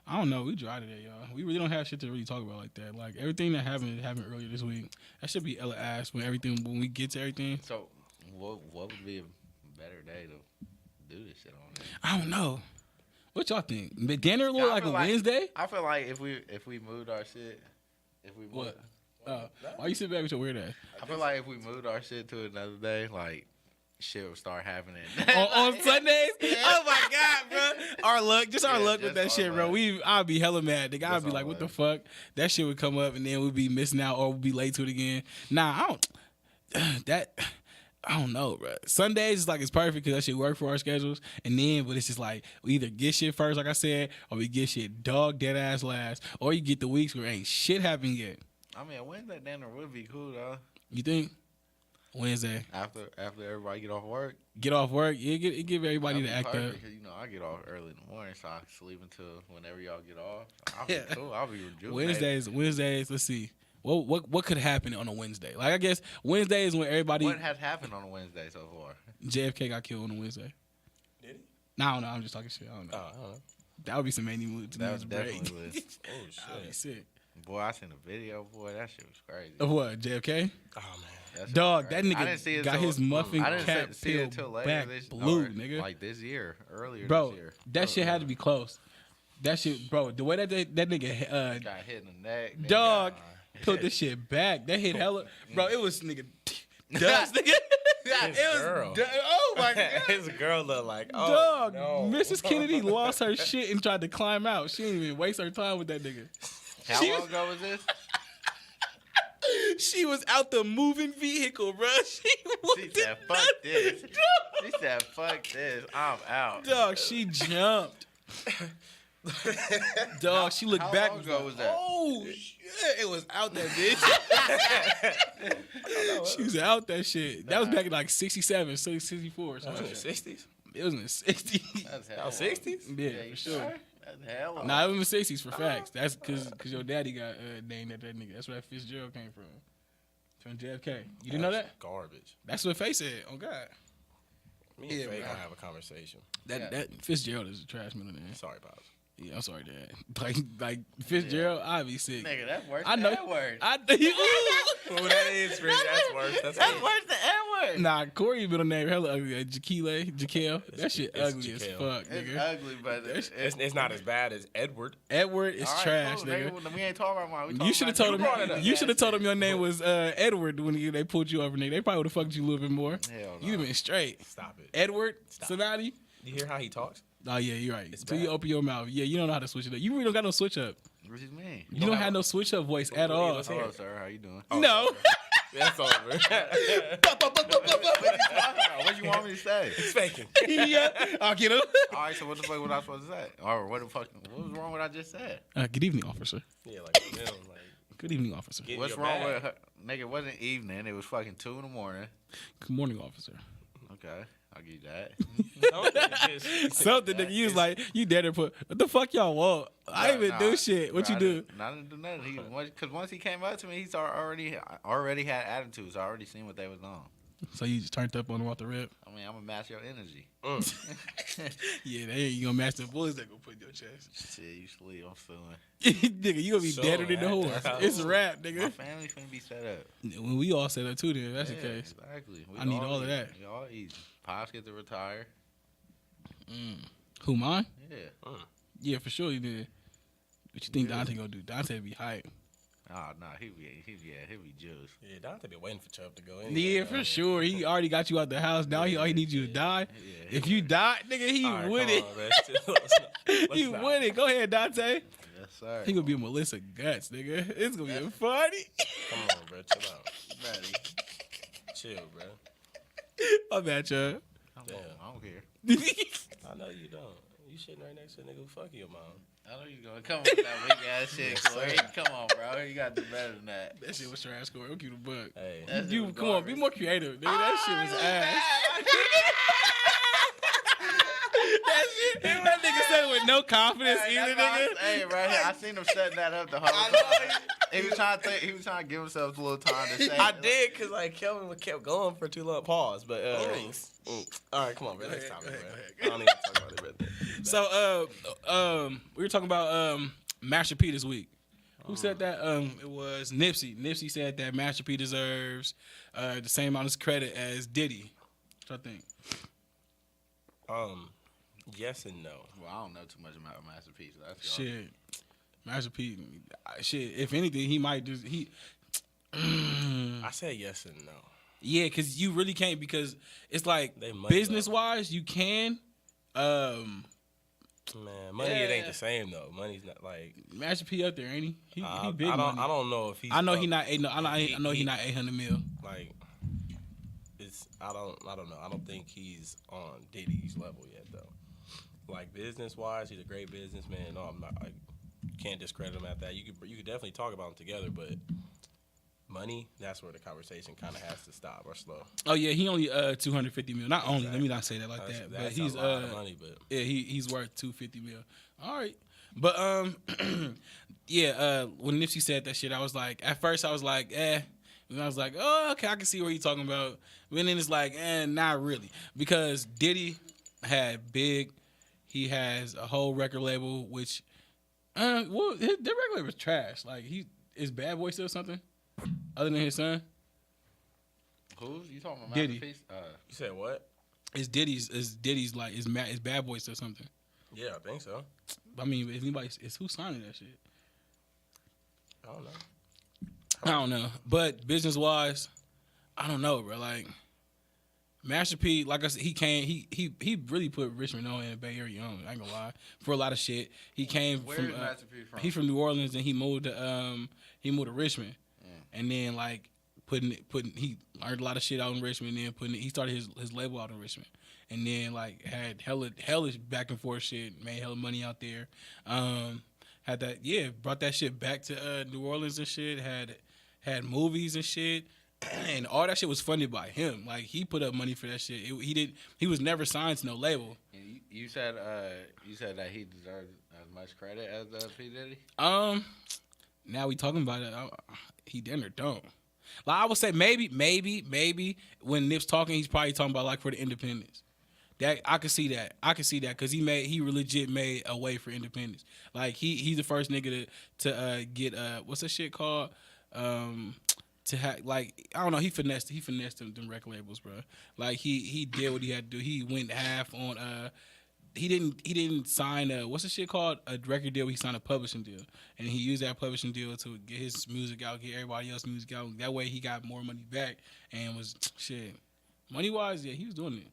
I don't know. We dry today, y'all. We really don't have shit to really talk about like that. Like everything that happened earlier this week. That should be Ella ass when we get to everything. So, what would be a better day to do this shit on? I don't know. What y'all think? Dinner look like a Wednesday? I feel like if we moved our shit, What? Why you sit back with your weird ass? I feel like if we moved our shit to another day, like shit would start happening on Sundays? Oh my god, bro! Our luck with that shit, bro. I'd be hella mad, nigga. I'd be like, what the fuck? That shit would come up, and then we'd be missing out, or we'd be late to it again. Nah, I don't know, bro. Sundays is like it's perfect because that shit work for our schedules, but it's just like we either get shit first, like I said, or we get shit dog dead ass last, or you get the weeks where ain't shit happening yet. I mean, a Wednesday dinner would be cool though. You think? Wednesday after everybody get off work. Get off work, yeah. Give everybody to act up. Because I get off early in the morning, so I can sleep until whenever y'all get off. I'll be cool. I'll be rejuvenated. Wednesdays. Let's see. What could happen on a Wednesday? Like I guess Wednesday is when everybody. What has happened on a Wednesday so far? JFK got killed on a Wednesday. Did he? No, I don't know. I'm just talking shit. I don't know. I don't know. That would be some many moves. That was definitely lit. Oh shit. That'd be sick. Boy, I seen a video. Boy, that shit was crazy. Of what? JFK? Oh man. Dog, that nigga got his muffin cap peeled back blue, nigga. Like this year, earlier bro, this year. That shit had to be close. That shit, bro, the way that nigga got hit in the neck. Dog, put this shit back. That hit hella. Bro, it was nigga. Dust, nigga. Oh my god. His girl looked like dog. No. Mrs. Kennedy lost her shit and tried to climb out. She didn't even waste her time with that nigga. How long ago was this? She was out the moving vehicle, bro. She said, "Fuck this." She said, "Fuck this. I'm out." Dog, she jumped. Dog, she looked back. How long ago was that? Oh shit! It was out that bitch. She was out that shit. That was back in like 67, 64 or something. In the 60s? It was in the 60s. That was 60s? Yeah, for sure. Hell nah, it was in the 60s for facts. That's because your daddy got named after that nigga. That's where that Fitzgerald came from. From JFK. You didn't know that? Garbage. That's what Faye said. Oh, God. Me and Faye gonna have a conversation. That Fitzgerald is a trash middle name. Sorry, Pops. Yeah, I'm sorry, Dad. Like Fitzgerald, I'd be sick. Nigga, that's worse I know. than N-word. Well, that is pretty. That's worse. That's worse than N-word. Nah, Corey's middle name hella ugly. Jaquel. That shit ugly as fuck, nigga. It's ugly, but it's not as bad as Edward. Edward is trash, cool, nigga. We ain't talking about mine. You should have told him. You should have told him your name was Edward when they pulled you over, nigga. They probably would have fucked you a little bit more. Hell no. You'd have been straight. Stop it. Edward Sonati. You hear how he talks? Oh yeah, you're right. It's Until you open your mouth, yeah, you don't know how to switch it up. You really don't got no switch up. What you mean? You don't have no switch up voice at all. Hello, sir. How you doing? No. That's over. What you want me to say? He's faking. Yeah, I'll get him. All right, so what the fuck was I supposed to say? Or what was wrong with what I just said? Good evening, officer. Yeah, like them, like. Good evening, officer. What's wrong with her? Nigga, it wasn't evening. It was fucking 2 in the morning. Good morning, officer. Okay, I'll give you that. Something, nigga. You was like, you dare to put, what the fuck y'all want? I didn't even do shit. What you do? I didn't do nothing. Because once he came up to me, he's already had attitude, so I already seen what they was on. So you just turned up on him off the rip? I mean, I'm going to match your energy. Yeah, you going to match the bullets that going to put in your chest. Shit, you sleep. I'm feeling. Nigga, you going to be deader than the horse. It's a rap, nigga. My family's going to be set up. When we all set up too, then that's the case. Exactly. I need all of that. We all easy. Pops get to retire. Who, mine? Yeah. Yeah, for sure he did. What you think Dante gonna do? Dante be hype. Oh, no, he be juice. Yeah, Dante be waiting for Chubb to go in. Yeah, for sure. He already got you out the house. Now all he needs you to die. Yeah, If you die, nigga, he with it. He with it. Go ahead, Dante. Yes, sir. He gonna be Melissa Guts, nigga. It's gonna be funny. Come on, bro. Chill out. Buddy. Chill, bro. My bad, Chubb. I don't care. I know you don't. You sitting right next to a nigga who fuck your mom. I know you gonna come with that weak ass shit, Corey. Come on, bro. You gotta do better than that. That shit was trash, Corey. Don't keep the buck. Hey. You come on, be more creative, nigga. That shit was ass. That nigga said it with no confidence either, nigga. Hey, right here, I seen him setting that up the whole time. He was trying to give himself a little time to say. I did, because like Kelvin kept going for too long. Pause, but all right, come on, bro. Next topic, bro. I don't even talk about it, bro. So, we were talking about Master P this week. Who said that? It was Nipsey. Nipsey said that Master P deserves the same amount of credit as Diddy. What I think? Yes and no. Well, I don't know too much about Master P. So that's Shit, Master P. Shit, if anything, he might just I say yes and no. Yeah, because you really can't because it's like They money business wise you can. Man, money it ain't the same though. Money's not like Master P up there, ain't he? He big I money. don't know if he's. I know up, he not. I know he not 800 mil. like. It's I don't know. I don't think he's on Diddy's level yet though. Like business wise, he's a great businessman. No, I'm not. I can't discredit him at that. You could definitely talk about him together, but money, that's where the conversation kind of has to stop or slow. Oh yeah, he only 250 mil. Not only, let me not say that like that. But That's he's a lot of money, but yeah, he's worth 250 mil. All right, but yeah, when Nipsey said that shit, I was like, at first I was like, and I was like, oh, okay, I can see what you're talking about. But then it's like, not really, because Diddy had big. He has a whole record label, which, their record label is trash. Like is Bad Boy still something other than his son? Who you talking about? Diddy. Masterpiece? you said what? Is Bad Boy still something? Yeah, I think so. I mean, if anybody is who's signing that shit? I don't know. I don't know, but business wise, I don't know, bro. Like Master P, like I said, he really put Richmond on in the Bay Area. I ain't gonna lie, for a lot of shit. He came Where from is Master P from? He's from New Orleans and he moved to Richmond, and then like he learned a lot of shit out in Richmond. And then he started his label out in Richmond, and then like had hellish back and forth shit, made hella money out there. Had that brought that shit back to New Orleans and shit. Had movies and shit, and all that shit was funded by him. Like he put up money for that shit. He was never signed to no label. You said that he deserved as much credit as P Diddy. Now we talking about it. He didn't or don't. Like I would say maybe when Nip's talking, he's probably talking about like for the independents. That I could see that. Because he legit made a way for independence. Like he's the first nigga to get what's that shit called? To have like I don't know, he finessed them record labels, bro. Like he did what he had to do. He went half on he didn't sign what's the shit called? A record deal. He signed a publishing deal, and he used that publishing deal to get his music out, get everybody else's music out. That way he got more money back and was shit. Money wise, yeah, he was doing it,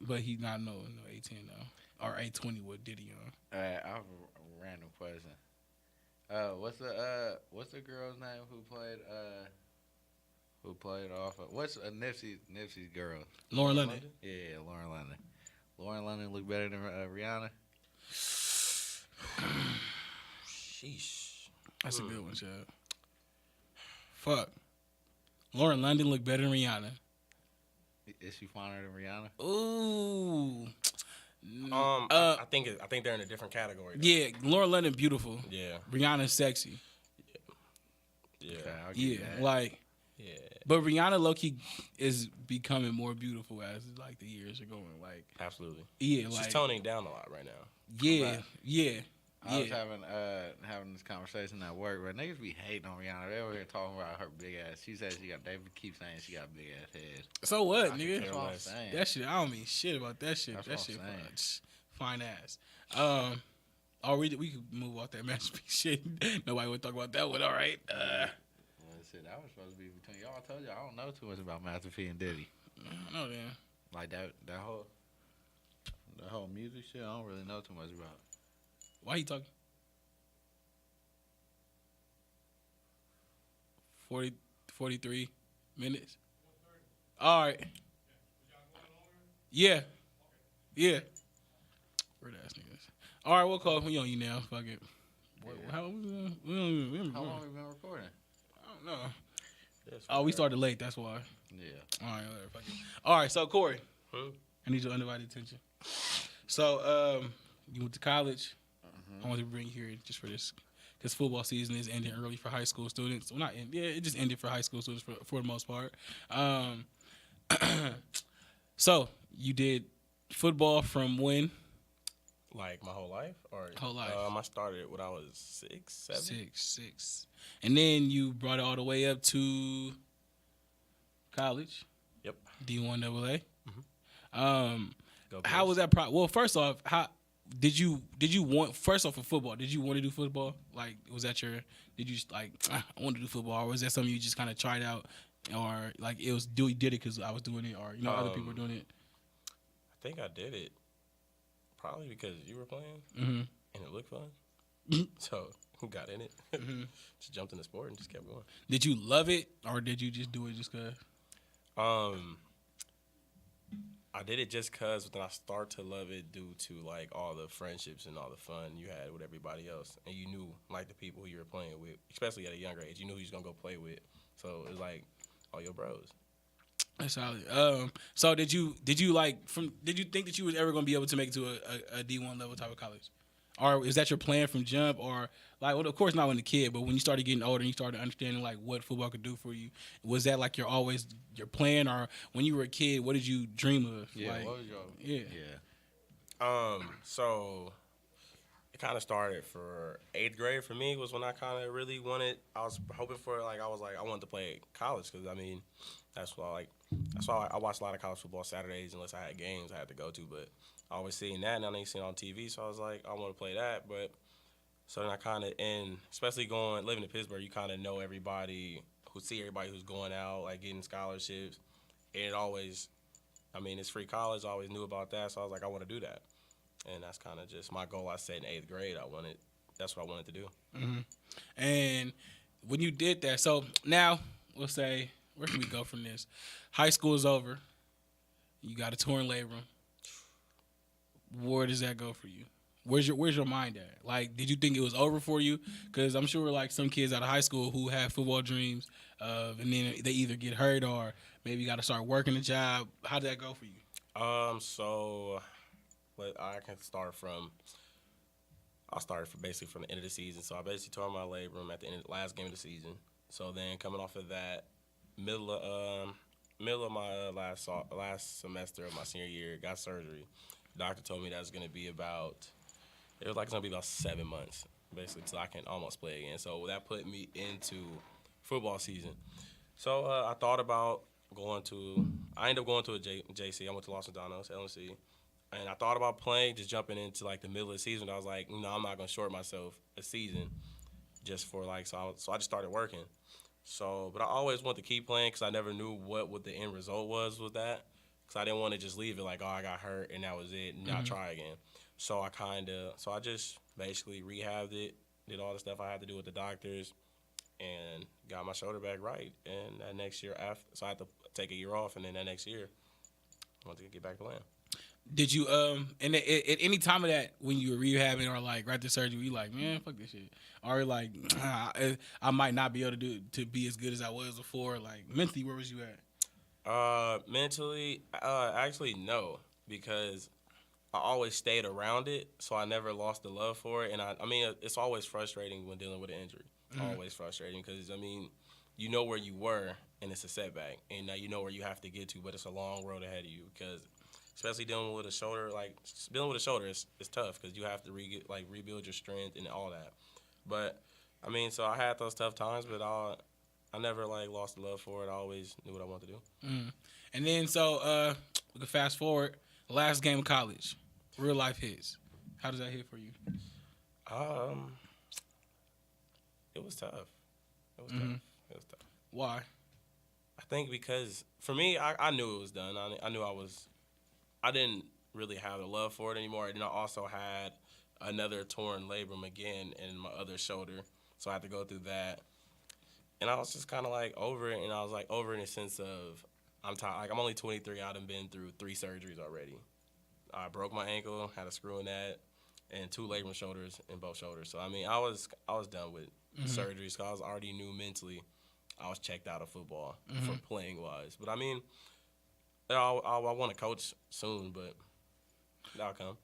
but he not no 18 though or 820 with Diddy on. I have a random question. What's the girl's name who played off of what's Nipsey's girl? Lauren London. Yeah, Lauren London. Lauren London look better than Rihanna. Sheesh. That's a good one, Chad. Fuck. Lauren London look better than Rihanna. Is she finer than Rihanna? Ooh. I think they're in a different category. Though. Yeah, Lauren London beautiful. Yeah. Rihanna's sexy. Yeah. Okay, I'll give Yeah, you that. like. Yeah. But Rihanna low-key is becoming more beautiful as like the years are going. Like Absolutely. yeah, She's like toning down a lot right now. yeah. I was having this conversation at work, but niggas be hating on Rihanna. They over here talking about her big ass. She said they keep saying she got a big ass head. So what, I nigga? could That's what I'm saying. That shit, I don't mean shit about that shit. That's That what shit, I'm fine ass. We could move off that masterpiece shit. Nobody would talk about that one. All right. Well, shit, that was supposed to be between y'all. I told you I don't know too much about Master P and Diddy. I know then. Like that whole music shit. I don't really know too much about. Why you talking? 43 minutes. All right. Yeah. Yeah. Weird ass niggas. All right, we'll call. We on you now. Fuck it. How long we been Recording? I don't know. Oh, we started late. That's why. Yeah. All right. Fuck it. All right. So Corey, Huh? I need your undivided attention. So you went to college. I wanted to bring you here just for this. Because football season is ending early for high school students. Well, it just ended for high school students for the most part. So, you did football from when? Like my whole life, or Whole life. I started when I was 6, 7. Six. And then you brought it all the way up to college. Yep. D1 AA. Go How was Bears. that? Well, first off, how did you want? First off, for football, did you want to do football? Like, was that your? Did you just like I want to do football, or was that something you just kind of tried out, or like it was did it because I was doing it, or other people were doing it? I think I did it probably because you were playing Mm-hmm. and it looked fun. So got in it, just jumped in the sport and just kept going. Did you love it, or did you just do it just cause? I did it just cause, but then I start to love it due to like all the friendships and all the fun you had with everybody else, and you knew like the people who you were playing with, especially at a younger age. You knew who you was gonna go play with, so it was like all your bros. That's solid. So did you like did you think that you was ever gonna be able to make it to a D1 level type of college, or is that your plan from jump, or like well, of course not when a kid, but when you started getting older and you started understanding like what football could do for you, was that like your plan, or when you were a kid, what did you dream of? Yeah, like, what was your? yeah. So it kind of started for 8th grade for me was when I kind of really wanted. I was hoping for I wanted to play college because I mean that's why I watched a lot of college football Saturdays unless I had games I had to go to, but I always seen that and I ain't seen it on TV, so I was like I want to play that, but so then I kind of especially living in Pittsburgh, you kind of know everybody everybody who's going out like getting scholarships, and it always, I mean it's free college. I always knew about that, so I was like I want to do that. And that's kind of just my goal I set in 8th grade. That's what I wanted to do. Mm-hmm. And when you did that, so now we'll say, where can we go from this? High school is over. You got a torn labrum. Where does that go for you? Where's your mind at? Like, did you think it was over for you? Because I'm sure like some kids out of high school who have football dreams, and then they either get hurt or maybe got to start working a job. How did that go for you? So I can start from. I started basically from the end of the season. So I basically tore my labrum at the end of the last game of the season. So then coming off of that, middle of my last semester of my senior year, got surgery. The doctor told me that was going to be about. It was like it's going to be about 7 months, basically, till I can almost play again. So that put me into football season. So I thought about I ended up going to a JC. I went to Los Angeles, LMC. And I thought about playing, just jumping into like the middle of the season. I was like, no, I'm not going to short myself a season just for so I just started working. So, but I always wanted to keep playing because I never knew what the end result was with that. Because I didn't want to just leave it like, oh, I got hurt and that was it, and not try again. So I just basically rehabbed it, did all the stuff I had to do with the doctors, and got my shoulder back right. And that next year so I had to take a year off, and then that next year, I wanted to get back playing. Did you and at any time of that when you were rehabbing or like right after surgery, you like, man, fuck this shit, or like I might not be able to be as good as I was before? Like mentally, where was you at? Mentally, actually no, because I always stayed around it, so I never lost the love for it. And I mean, it's always frustrating when dealing with an injury. Always frustrating because I mean, you know where you were and it's a setback, and now you know where you have to get to, but it's a long road ahead of you because. Especially dealing with a shoulder, it's tough because you have to rebuild your strength and all that. But I mean, so I had those tough times, but I never lost the love for it. I always knew what I wanted to do. And then so we can fast forward. The last game of college, real life hits. How does that hit for you? It was tough. It was tough. Why? I think because for me, I knew it was done. I knew I didn't really have the love for it anymore. And I also had another torn labrum again in my other shoulder. So I had to go through that. And I was just kind of over it. And I was over in the sense of I'm tired. I'm only 23. I've been through 3 surgeries already. I broke my ankle, had a screw in that, and 2 labrum shoulders in both shoulders. So, I mean, I was done with surgeries because I already knew mentally I was checked out of football for playing-wise. But, I mean, I want to coach soon, but that'll come.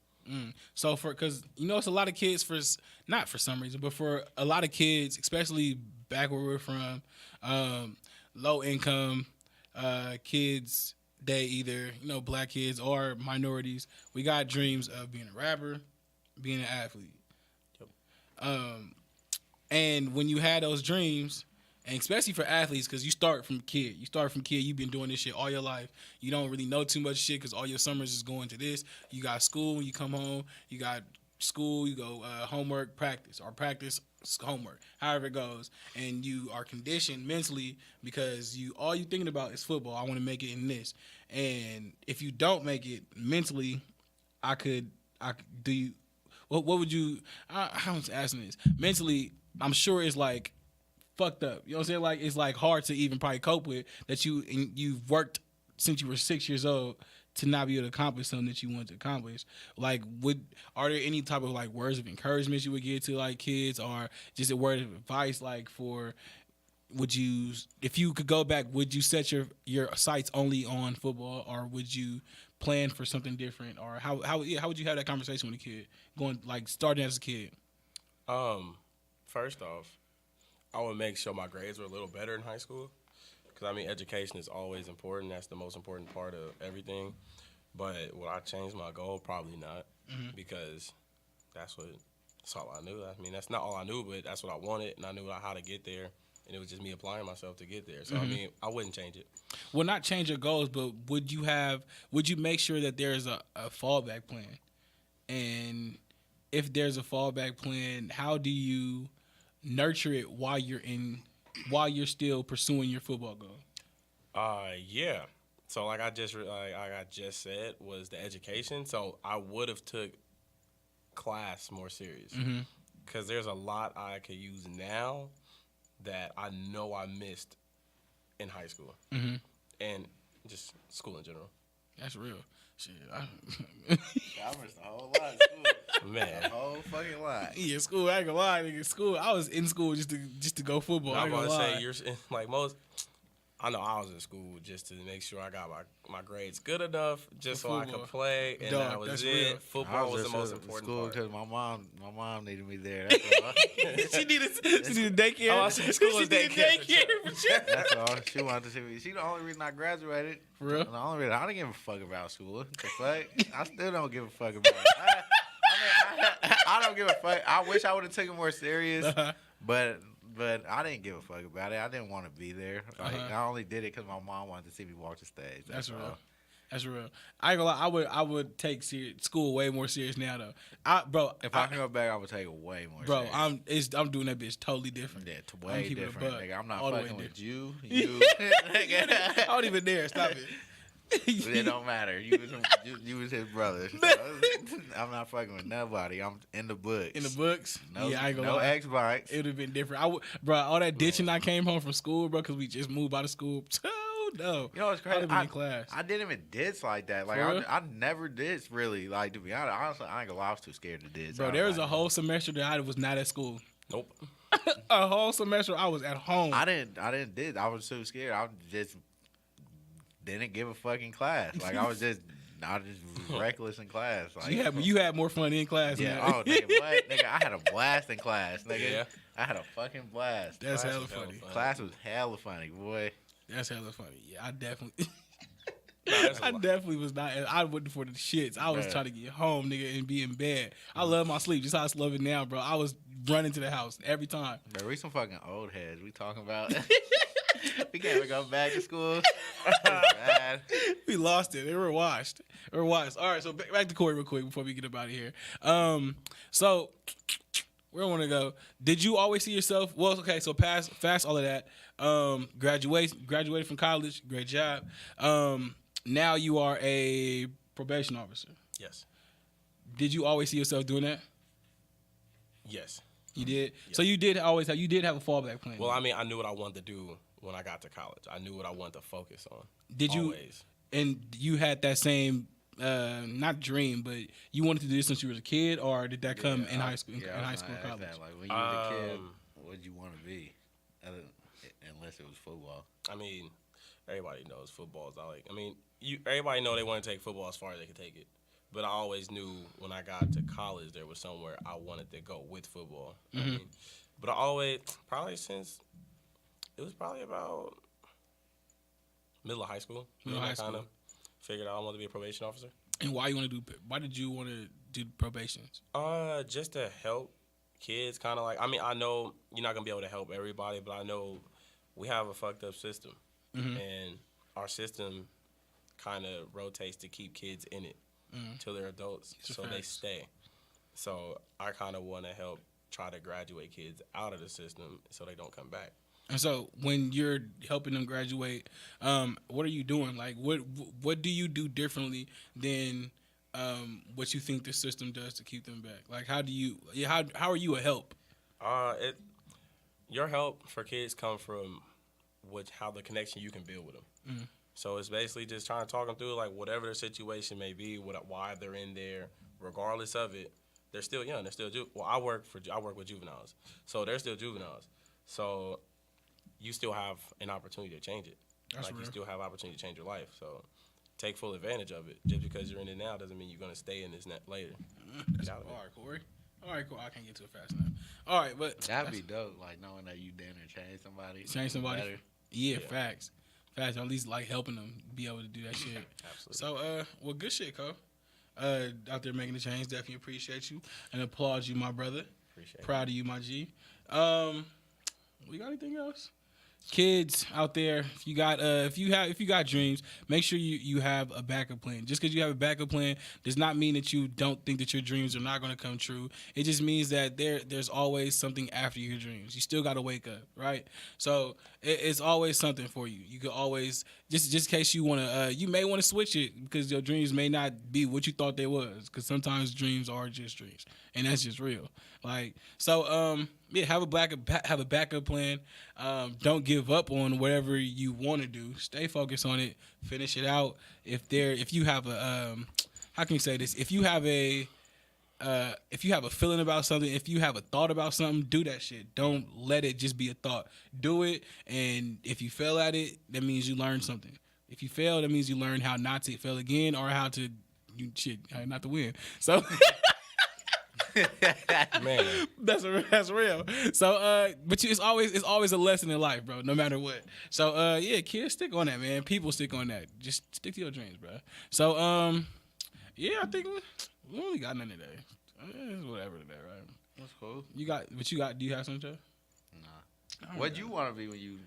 So because it's a lot of kids not for some reason, but for a lot of kids, especially back where we're from, low income kids, they either black kids or minorities. We got dreams of being a rapper, being an athlete. Yep. And when you had those dreams, And especially for athletes, because you start from kid. You've been doing this shit all your life. You don't really know too much shit because all your summers is going to this. You got school when you come home. You got school. You go homework, practice, or practice, homework, however it goes. And you are conditioned mentally because all you thinking about is football. I want to make it in this. And if you don't make it mentally, what would you? I was asking this mentally. I'm sure it's like fucked up. You know what I'm saying? Like it's like hard to even probably cope with that you've worked since you were 6 years old to not be able to accomplish something that you want to accomplish. Like, are there any type of like words of encouragement you would give to like kids, or just a word of advice like for? Would you, if you could go back, would you set your sights only on football, or would you plan for something different, or how would you have that conversation with a kid starting as a kid? First off, I would make sure my grades were a little better in high school, because I mean education is always important. That's the most important part of everything. But would I change my goal? Probably not, because that's all I knew. I mean, that's not all I knew, but that's what I wanted, and I knew how to get there. And it was just me applying myself to get there. So, I mean, I wouldn't change it. Well, not change your goals, but would you make sure that there's a fallback plan? And if there's a fallback plan, how do you nurture it while you're still pursuing your football goal? Yeah. So like I just said, was the education. So I would have took class more serious, because there's a lot I could use now that I know I missed in high school, and just school in general. That's real. Shit, I missed a whole lot of school. Man, a whole fucking lot. Yeah, school. I ain't gonna lie, nigga. School. I was in school just to go football. I'm about to say you're like most. I know I was in school just to make sure I got my grades good enough, just so I could play, and that was it. Real. Football was the most important part. Because my mom needed me there. That's all. she needed daycare. Oh, school was daycare. That's all. She wanted to see me. She the only reason I graduated. For real? The only reason I didn't give a fuck about school. The fuck? I still don't give a fuck about it. I don't give a fuck. I wish I would have taken it more serious, but I didn't give a fuck about it. I didn't want to be there. Like, I only did it because my mom wanted to see me walk the stage. That's real. That's real. I ain't gonna lie. I would take school way more serious now though. If I can go back, I would take it way more. Bro, serious. I'm doing that bitch totally different. Yeah, way different. Nigga, I'm not fucking with you. I don't even dare. Stop it. It don't matter. You was his brother. So I'm not fucking with nobody. I'm in the books. In the books? No, yeah, I ain't gonna no lie. Xbox. It would have been different. Bro, all that ditching I came home from school, bro, because we just moved out of school. Oh, no. You know what's crazy? In class. I didn't even ditch like that. Like I never ditched really. Like, to be honest, honestly, I ain't gonna lie, I was too scared to ditch. Bro, there was a whole semester that I was not at school. Nope. A whole semester I was at home. I didn't ditch. I was so scared. I just didn't give a fucking class. Like I was just reckless in class. Like you had more fun in class. Yeah. Man. Oh, nigga, what? Nigga, I had a blast in class. Nigga, yeah. I had a fucking blast. That's Class hella was hella funny. fun. Class was hella funny, boy. That's hella funny. Yeah, I definitely. That's a I lot. definitely was not. I went for the shits. I was Bruh. trying to get home, nigga, and be in bed. I love my sleep, just how I love it now, bro. I was running to the house every time. Bro, we some fucking old heads. We talking about. We can't even go back to school. Bad. We lost it. They were washed. All right, so back to Corey real quick before we get up out of here. So where I want to go? Did you always see yourself? Well, okay, so fast all of that. Graduated from college. Great job. Now you are a probation officer. Yes. Did you always see yourself doing that? Yes. You did. Yes. So you did have a fallback plan. Well, I mean, I knew what I wanted to do when I got to college. I knew what I wanted to focus on. Did you? Always. And you had that same, not dream, but you wanted to do this since you were a kid, or did that come in high school? Yeah, in high school, college. that. Like when you was a kid, what did you want to be? Unless it was football. I mean, everybody knows football is everybody know they want to take football as far as they can take it. But I always knew when I got to college there was somewhere I wanted to go with football. I mean, but I always, probably since, it was probably about middle of high school. I kind of figured out I wanted to be a probation officer. And why did you want to do probations? Just to help kids, kind of like, I mean, I know you're not going to be able to help everybody, but I know we have a fucked up system, Mm-hmm. and our system kind of rotates to keep kids in it till they're adults, It's a so they fact. stay. So I kind of want to help try to graduate kids out of the system so they don't come back. And so when you're helping them graduate, what are you doing? Like, what do you do differently than what you think the system does to keep them back? Like, how are you a help? Your help for kids come from how the connection you can build with them. Mm-hmm. So it's basically just trying to talk them through like whatever their situation may be, why they're in there, regardless of it. They're still young. They're still I work with juveniles, so they're still juveniles. So you still have an opportunity to change it. That's like real. you still have opportunity to change your life. So take full advantage of it. Just because you're in it now doesn't mean you're gonna stay in this later. That's Get out of it. all right, Corey. All right, cool. I can't get to it fast enough. All right, but That'd be dope, like knowing that you damn near change somebody. change somebody. better. Yeah, Yeah. facts. Or at least like helping them be able to do that shit. Absolutely. So, well, good shit, Cole. Out there making the change. Definitely appreciate you and applaud you, my brother. Appreciate Proud of you, my G. We got anything else? Kids out there, if you got dreams, make sure you have a backup plan. Just because you have a backup plan does not mean that you don't think that your dreams are not going to come true. It just means that there's always something after your dreams. You still got to wake up, right? So it's always something for you. You could always just in case you want to, you may want to switch it because your dreams may not be what you thought they was. Because sometimes dreams are just dreams, and that's just real. Like so, yeah, have a backup plan. Don't give up on whatever you want to do. Stay focused on it. Finish it out. If you have a how can you say this? If you have a feeling about something, if you have a thought about something, do that shit. Don't let it just be a thought. Do it, and if you fail at it, that means you learned something. If you fail, that means you learn how not to fail again or how not to win. So. Man, That's real. So, but it's always a lesson in life, bro. No matter what. So, yeah, kids, stick on that, man. People stick on that. Just stick to your dreams, bro. So, yeah, I think we only got none today. It's whatever today, right? That's cool. Do you have something, Joe? Nah. What'd you want to be when you?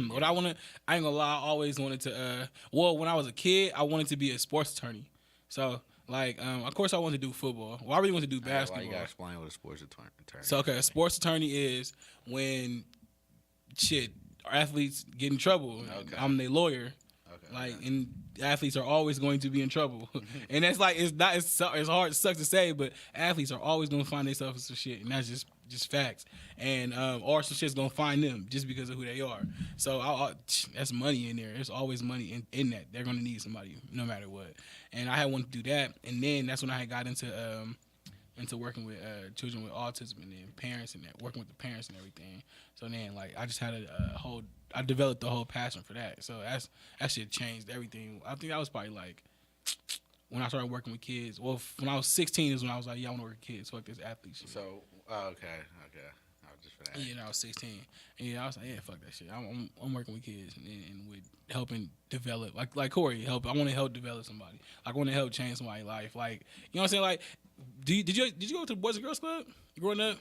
What I ain't gonna lie, I always wanted to. When I was a kid, I wanted to be a sports attorney. So. Like, of course, I want to do football. Well, I really want to do basketball. Why you gotta explain what a sports attorney? So, okay, a sports attorney is when athletes get in trouble. Okay. I'm their lawyer. Okay. Like, and athletes are always going to be in trouble. And that's like, it's hard, it sucks to say, but athletes are always going to find themselves in some shit. And that's just facts. And, or some shit's going to find them just because of who they are. So, that's money in there. There's always money in that. They're going to need somebody no matter what. And I had wanted to do that. And then that's when I had got into working with children with autism and then parents and that, working with the parents and everything. So then, like, I just had I developed the whole passion for that. So that shit changed everything. I think that was probably like when I started working with kids. Well, when I was 16 is when I was like, yeah, I want to work with kids. Fuck this athlete shit. So, okay. I was just for that. Yeah, I was 16. And yeah, I was like, yeah, fuck that shit. I'm working with kids and with helping develop, like Corey, I want to help develop somebody. I want to help change somebody's life. Like, you know what I'm saying? Like, did you go to the Boys and Girls Club growing up?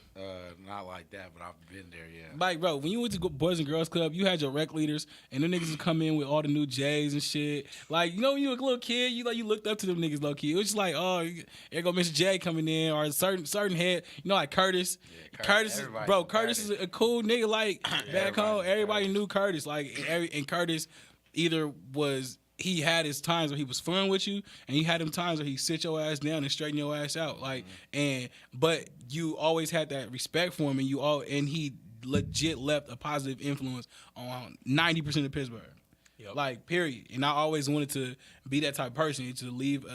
Not like that, but I've been there, yeah. Like, bro, when you went to Boys and Girls Club, you had your rec leaders, and them niggas would come in with all the new J's and shit. Like, you know, when you were a little kid, you looked up to them niggas low key. It was just like, oh, here go Mr. J coming in, or a certain head, you know, like Curtis. Yeah, Curtis, everybody bro, knew Curtis is a cool nigga. Like back home, everybody knew Curtis. Like, and Curtis either was. He had his times where he was fun with you, and he had them times where he sit your ass down and straighten your ass out. Like, but you always had that respect for him, and he legit left a positive influence on 90% of Pittsburgh. Yep. Like, period. And I always wanted to be that type of person, to leave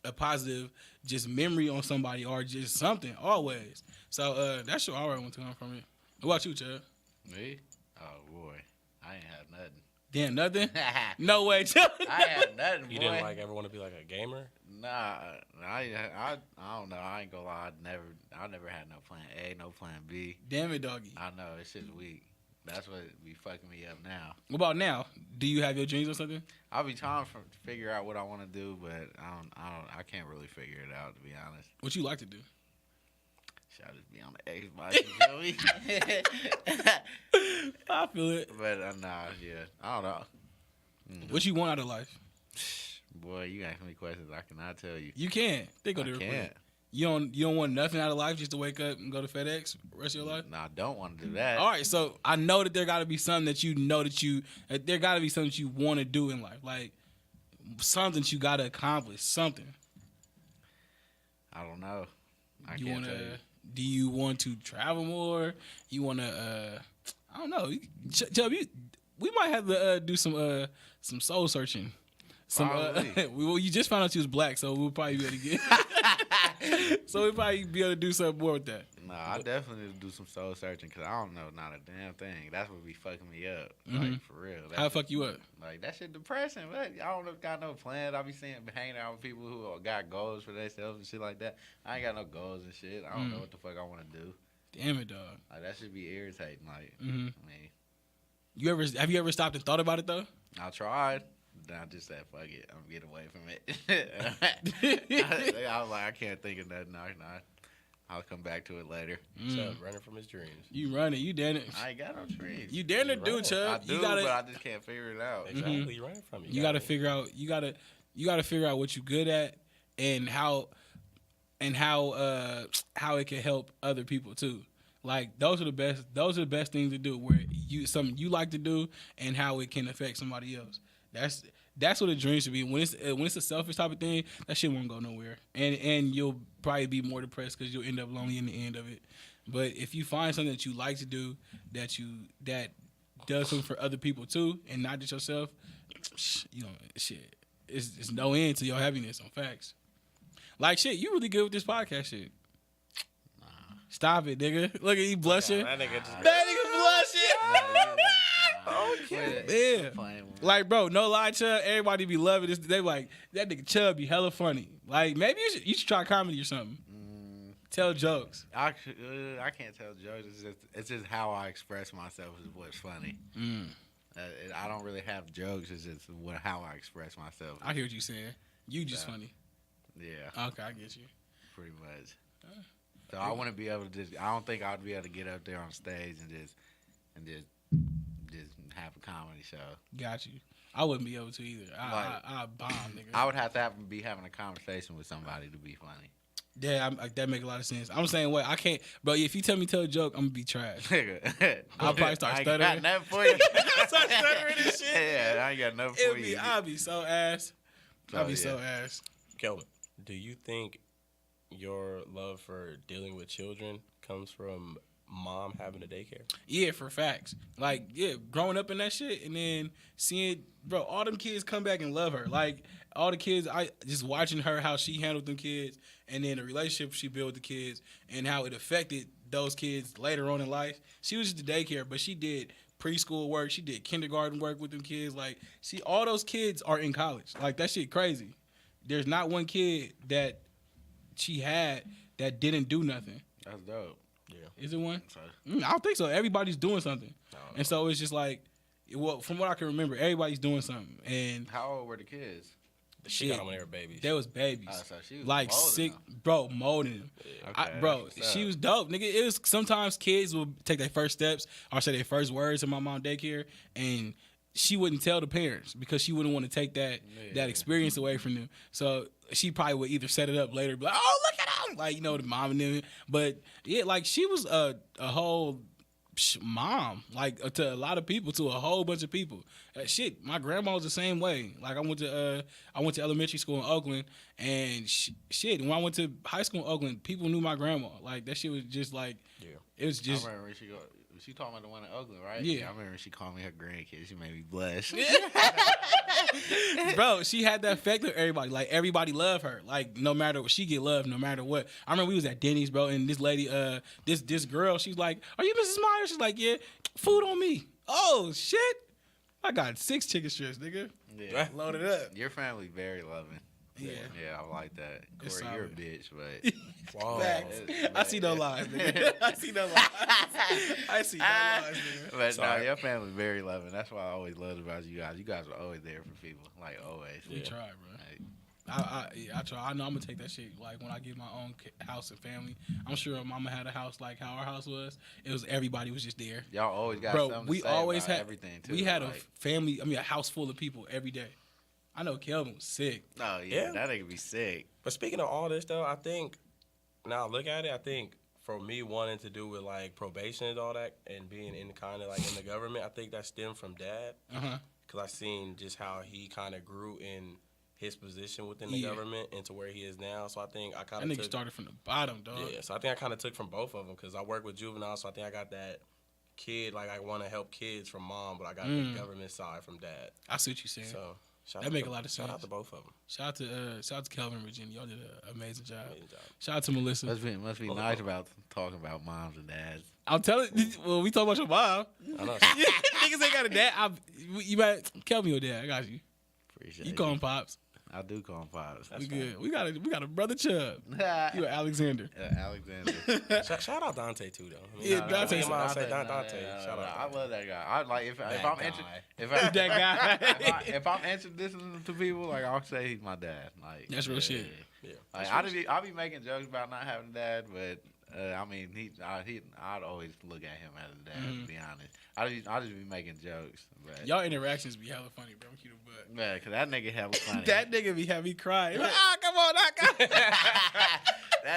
a positive just memory on somebody or just something always. So that's what I always want to come from it. What about you, Chad? Me? Oh boy, I ain't had nothing. Damn, nothing? No way, Chad. I had nothing, boy. you didn't ever want to be like a gamer? Nah, I don't know. I ain't gonna lie. I never had no plan A, no plan B. Damn it, doggy. I know it's just weak. That's what be fucking me up now. What about now? Do you have your dreams or something? I'll be trying to figure out what I want to do, but I can't really figure it out, to be honest. What you like to do? I'll just be on the Xbox. You feel me? I feel it. But nah, yeah, I don't know. What you want out of life? Boy, you asking me questions I cannot tell you. You can't. Think of I it real can't. quick. You don't want nothing out of life, just to wake up and go to FedEx the rest of your life? No, I don't want to do that. All right, so I know that there got to be something that you know that there got to be something that you want to do in life, like something that you got to accomplish, something. I don't know. I You can't want tell you. to? Do you want to travel more? You want to? I don't know. Tell me, we might have to do some soul searching. Probably. Well, you just found out you was black, so we'll probably be able to get. So we'll probably be able to do something more with that. No, I definitely need to do some soul searching because I don't know not a damn thing. That's what be fucking me up. Mhm. Like, for real. How the fuck you up? Like, that shit depressing. But I don't got no plans. I be hanging out with people who got goals for themselves and shit like that. I ain't got no goals and shit. I don't know what the fuck I want to do. Damn it, dog. Like, that should be irritating. Like, I Mm-hmm. mean, Have you ever stopped and thought about it though? I tried. Then I just said, fuck it. I'm getting away from it. I was like, I can't think of nothing. I'll come back to it later. Chubb running from his dreams. You running? You damn it. I ain't got no dreams. You damn it, do, right. Chubb. I do, You gotta. but I just can't figure it out. Exactly, you running from it. You gotta figure out. You gotta figure out what you're good at and how it can help other people too. Like those are the best things to do. Where something you like to do and how it can affect somebody else. That's what a dream should be. When it's a selfish type of thing, that shit won't go nowhere, and you'll probably be more depressed because you'll end up lonely in the end of it. But if you find something that you like to do that does something for other people too, and not just yourself, shit, it's no end to your happiness on facts. Like shit, you really good with this podcast shit. Stop it, nigga. Look at you blushing. That nigga just That nigga blushing. Yeah. Like, bro, no lie, Chubb. Everybody be loving this. They be like, that nigga Chubb be hella funny. Like, maybe you should try comedy or something. Tell jokes. I can't tell jokes. It's just how I express myself is what's funny. I don't really have jokes. It's just how I express myself. I hear what you saying. You just funny. Yeah, Okay, I get you. pretty much. So I wouldn't be able to I don't think I'd be able to get up there on stage and just have a comedy show. Got you. I wouldn't be able to either. I bomb, nigga. I would have to be having a conversation with somebody to be funny. Yeah, that make a lot of sense. I'm the same way. I can't, bro. If you tell me tell a joke, I'm gonna be trash. I'll probably start stuttering. I ain't got nothing for you. Start stuttering and shit. Yeah, I ain't got nothing for you. I'll be so ass. I'll be so ass. Kelvin, do you think your love for dealing with children comes from mom having a daycare? Yeah, for facts. Like, yeah, growing up in that shit and then seeing, bro, all them kids come back and love her. Like, all the kids, I just watching her, how she handled them kids, and then the relationship she built with the kids and how it affected those kids later on in life. She was just a daycare, but she did preschool work. She did kindergarten work with them kids. Like, all those kids are in college. Like, that shit crazy. There's not one kid that she had that didn't do nothing. That's dope. Yeah. Is it one? So, I don't think so. Everybody's doing something. And so it's just like, well, from what I can remember, everybody's doing something. And how old were the kids? She got them when they were babies. they was babies. So she was Like molding sick, them. bro, molding them. Okay, Bro, that's what's she up. was dope, nigga. It was sometimes kids will take their first steps or say their first words in my mom daycare, and she wouldn't tell the parents because she wouldn't want to take that experience away from them. So she probably would either set it up later, be like, oh, look at them, like, you know, the mom and them. But yeah, like she was a whole mom, like to a lot of people, to a whole bunch of people. Shit, my grandma was the same way. Like I went to elementary school in Oakland, and shit, when I went to high school in Oakland, people knew my grandma. Like that shit was just like, it was just. I remember when she talking about the one in Oakland, right? Yeah. I remember she called me her grandkid. She made me blush. Bro, she had that effect on everybody. Like everybody loved her. Like no matter what, she get love no matter what. I remember we was at Denny's, bro, and this lady, this girl, she's like, "Are you Mrs. Myers?" She's like, "Yeah." Food on me. Oh shit! I got 6 chicken strips, nigga. Yeah. Loaded up. Your family very loving. Yeah. Yeah, I like that. It's Corey, you're a solid. bitch, but Wow. Facts. I see no lies, nigga. I see no lies. I see no lies, nigga. but no, Sorry. your family very loving. That's what I always loved about you guys. You guys were always there for people, like always. We try, bro. Like, I try. I know I'm gonna take that shit. Like when I get my own house and family, I'm sure Mama had a house like how our house was. It was everybody was just there. Y'all always got Bro, something we to say always about had everything too. We had like, a family. I mean, a house full of people every day. I know Kelvin was sick. oh Yeah. that nigga be sick. But speaking of all this, though, I think now look at it. I think for me wanting to do with like probation and all that, and being in kind of like in the government, I think that stemmed from Dad. Because I seen just how he kind of grew in his position within the government into where he is now. So I think I kind of That nigga started from the bottom, dog. Yeah, so I think I kind of took from both of them because I work with juveniles, so I think I got that kid, like I want to help kids from Mom, but I got the government side from Dad. I see what you're saying. So That make a lot of Shout out sense. to both of them. Shout out to Kelvin and Virginia. Y'all did an amazing job. Amazing job. Shout out to Melissa. Must be nice about talking about moms and dads. I'm telling. Well, we talk about your mom. I know. Niggas ain't got a dad. You might Kelvin your dad. I got you. Appreciate You call him Pops. I do call him Pops. We good. We got a brother Chubb. You and Alexander. Alexander. Shout out Dante too, though. I mean, Yeah, Dante. me and Mom say Dante. Shout out. I love that guy. I like if I'm That guy. if I'm introducing to people, like I'll say he's my dad. Like That's real shit. Yeah. Like I'll be making jokes about not having a dad, but I mean I'd always look at him as a dad. To be honest, I just be making jokes. But Y'all interactions be hella funny, bro. Cute butt. man, cause that nigga hella funny. That nigga be having me crying. Like, come on, that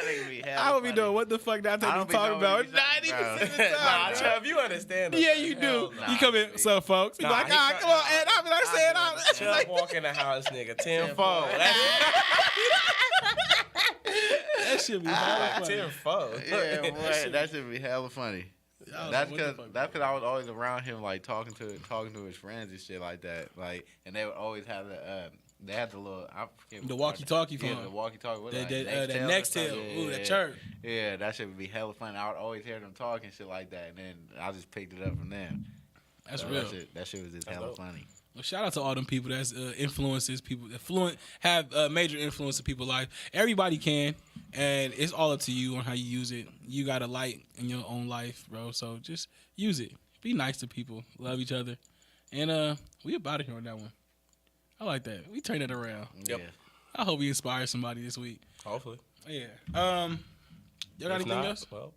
nigga be hella I would be funny. doing what the fuck Dante I be don't be talking knowing about what he be 90% talking of the about. time. Nah, bro. Chubb, you understand. Yeah, you do. nah, You come in, what's up, folks? You Nah, like, he come on, and I be like saying, Chubb like, walk in the house, nigga, tenfold. that shit be hella funny. Tenfold. Yeah, boy, that should be hella funny. I don't That's know what the because fuck- I was always around him, like talking to his friends and shit like that. Like, and they would always have they had the little The walkie-talkie yeah, phone. the walkie-talkie. What That like, Nextel. Ooh, that chirp. Yeah, that shit would be hella funny. I would always hear them talking shit like that, and then I just picked it up from them. That's So real. That shit was just hella dope. funny. Well, shout out to all them people that's influences people, have major influence in people's life. Everybody can, and it's all up to you on how you use it. You got a light in your own life, bro. So just use it. Be nice to people. Love each other. And we about it here on that one. I like that. We turn it around. Yep. Yeah. I hope we inspire somebody this week. Hopefully. Yeah. Y'all got If anything not, else? well,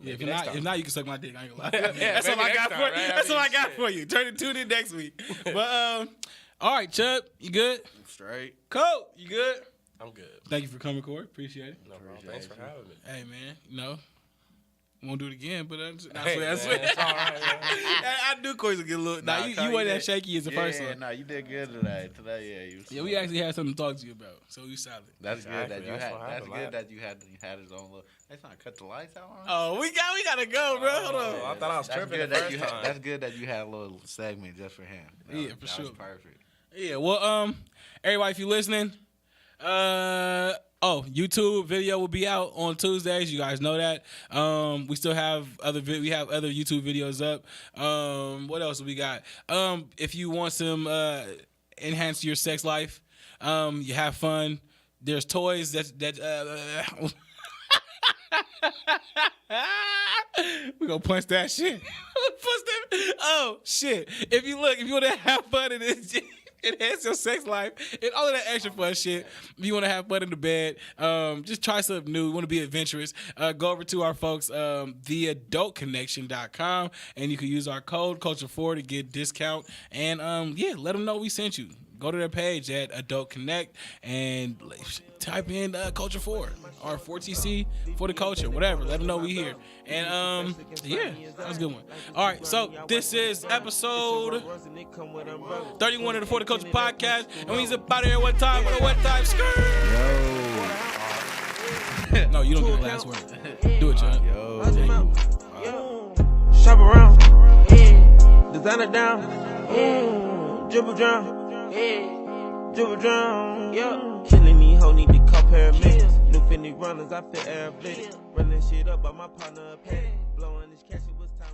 Yeah, if maybe next not, time. you can suck my dick. I ain't gonna lie. Yeah, That's all maybe I got next for you. time, right? That's I all I mean, got shit. for you. Tune in next week. But all right, Chubb, you good? Straight. Cole, you good? I'm good. Thank you for coming, Corey. Appreciate it. No problem. Thanks for having me. Hey, man, won't do it again, but I Hey, swear. man, it's all right, man. I knew Corey's a good look. Nah, you Cole, wasn't that did- shaky as the first Yeah, one. no, you did good today. Yeah, you. Yeah, we actually had something to talk to you about, so we solid. That's good Exactly, that you that's had. what That's happened, good man. that you had his own little. That's not cut the lights out on. Oh, we gotta go, bro. Hold on. I thought I was That's tripping good the that first you time. That's good that you had a little segment just for him. Yeah, for that sure. Was perfect. Yeah, well, everybody, if you're listening, YouTube video will be out on Tuesdays. You guys know that. We still have other YouTube videos up. What else we got? If you want some enhance your sex life, you have fun. There's toys that we gonna punch that shit. Punch that. Oh shit! If you want to have fun in this. Enhance your sex life and all of that extra fun shit. If you want to have fun in the bed, just try something new. Want to be adventurous? Go over to our folks, theadultconnection.com, and you can use our code Culture4 to get discount. And let them know we sent you. Go to their page at Adult Connect and type in Culture4 or 4TC for the culture, whatever. Let them know we here. And that was a good one. All right, so this is episode 31 of the For the Culture podcast, and we up out of here one time with a one time skirt. No, you don't get the last word. Do it, John. Shop around, designer down, dribble down, dribble down, killing me, hoe need to call paramedics. New Finny runners, I feel air blitz. Running shit up by my partner, petty. Blowing this cash, it was time.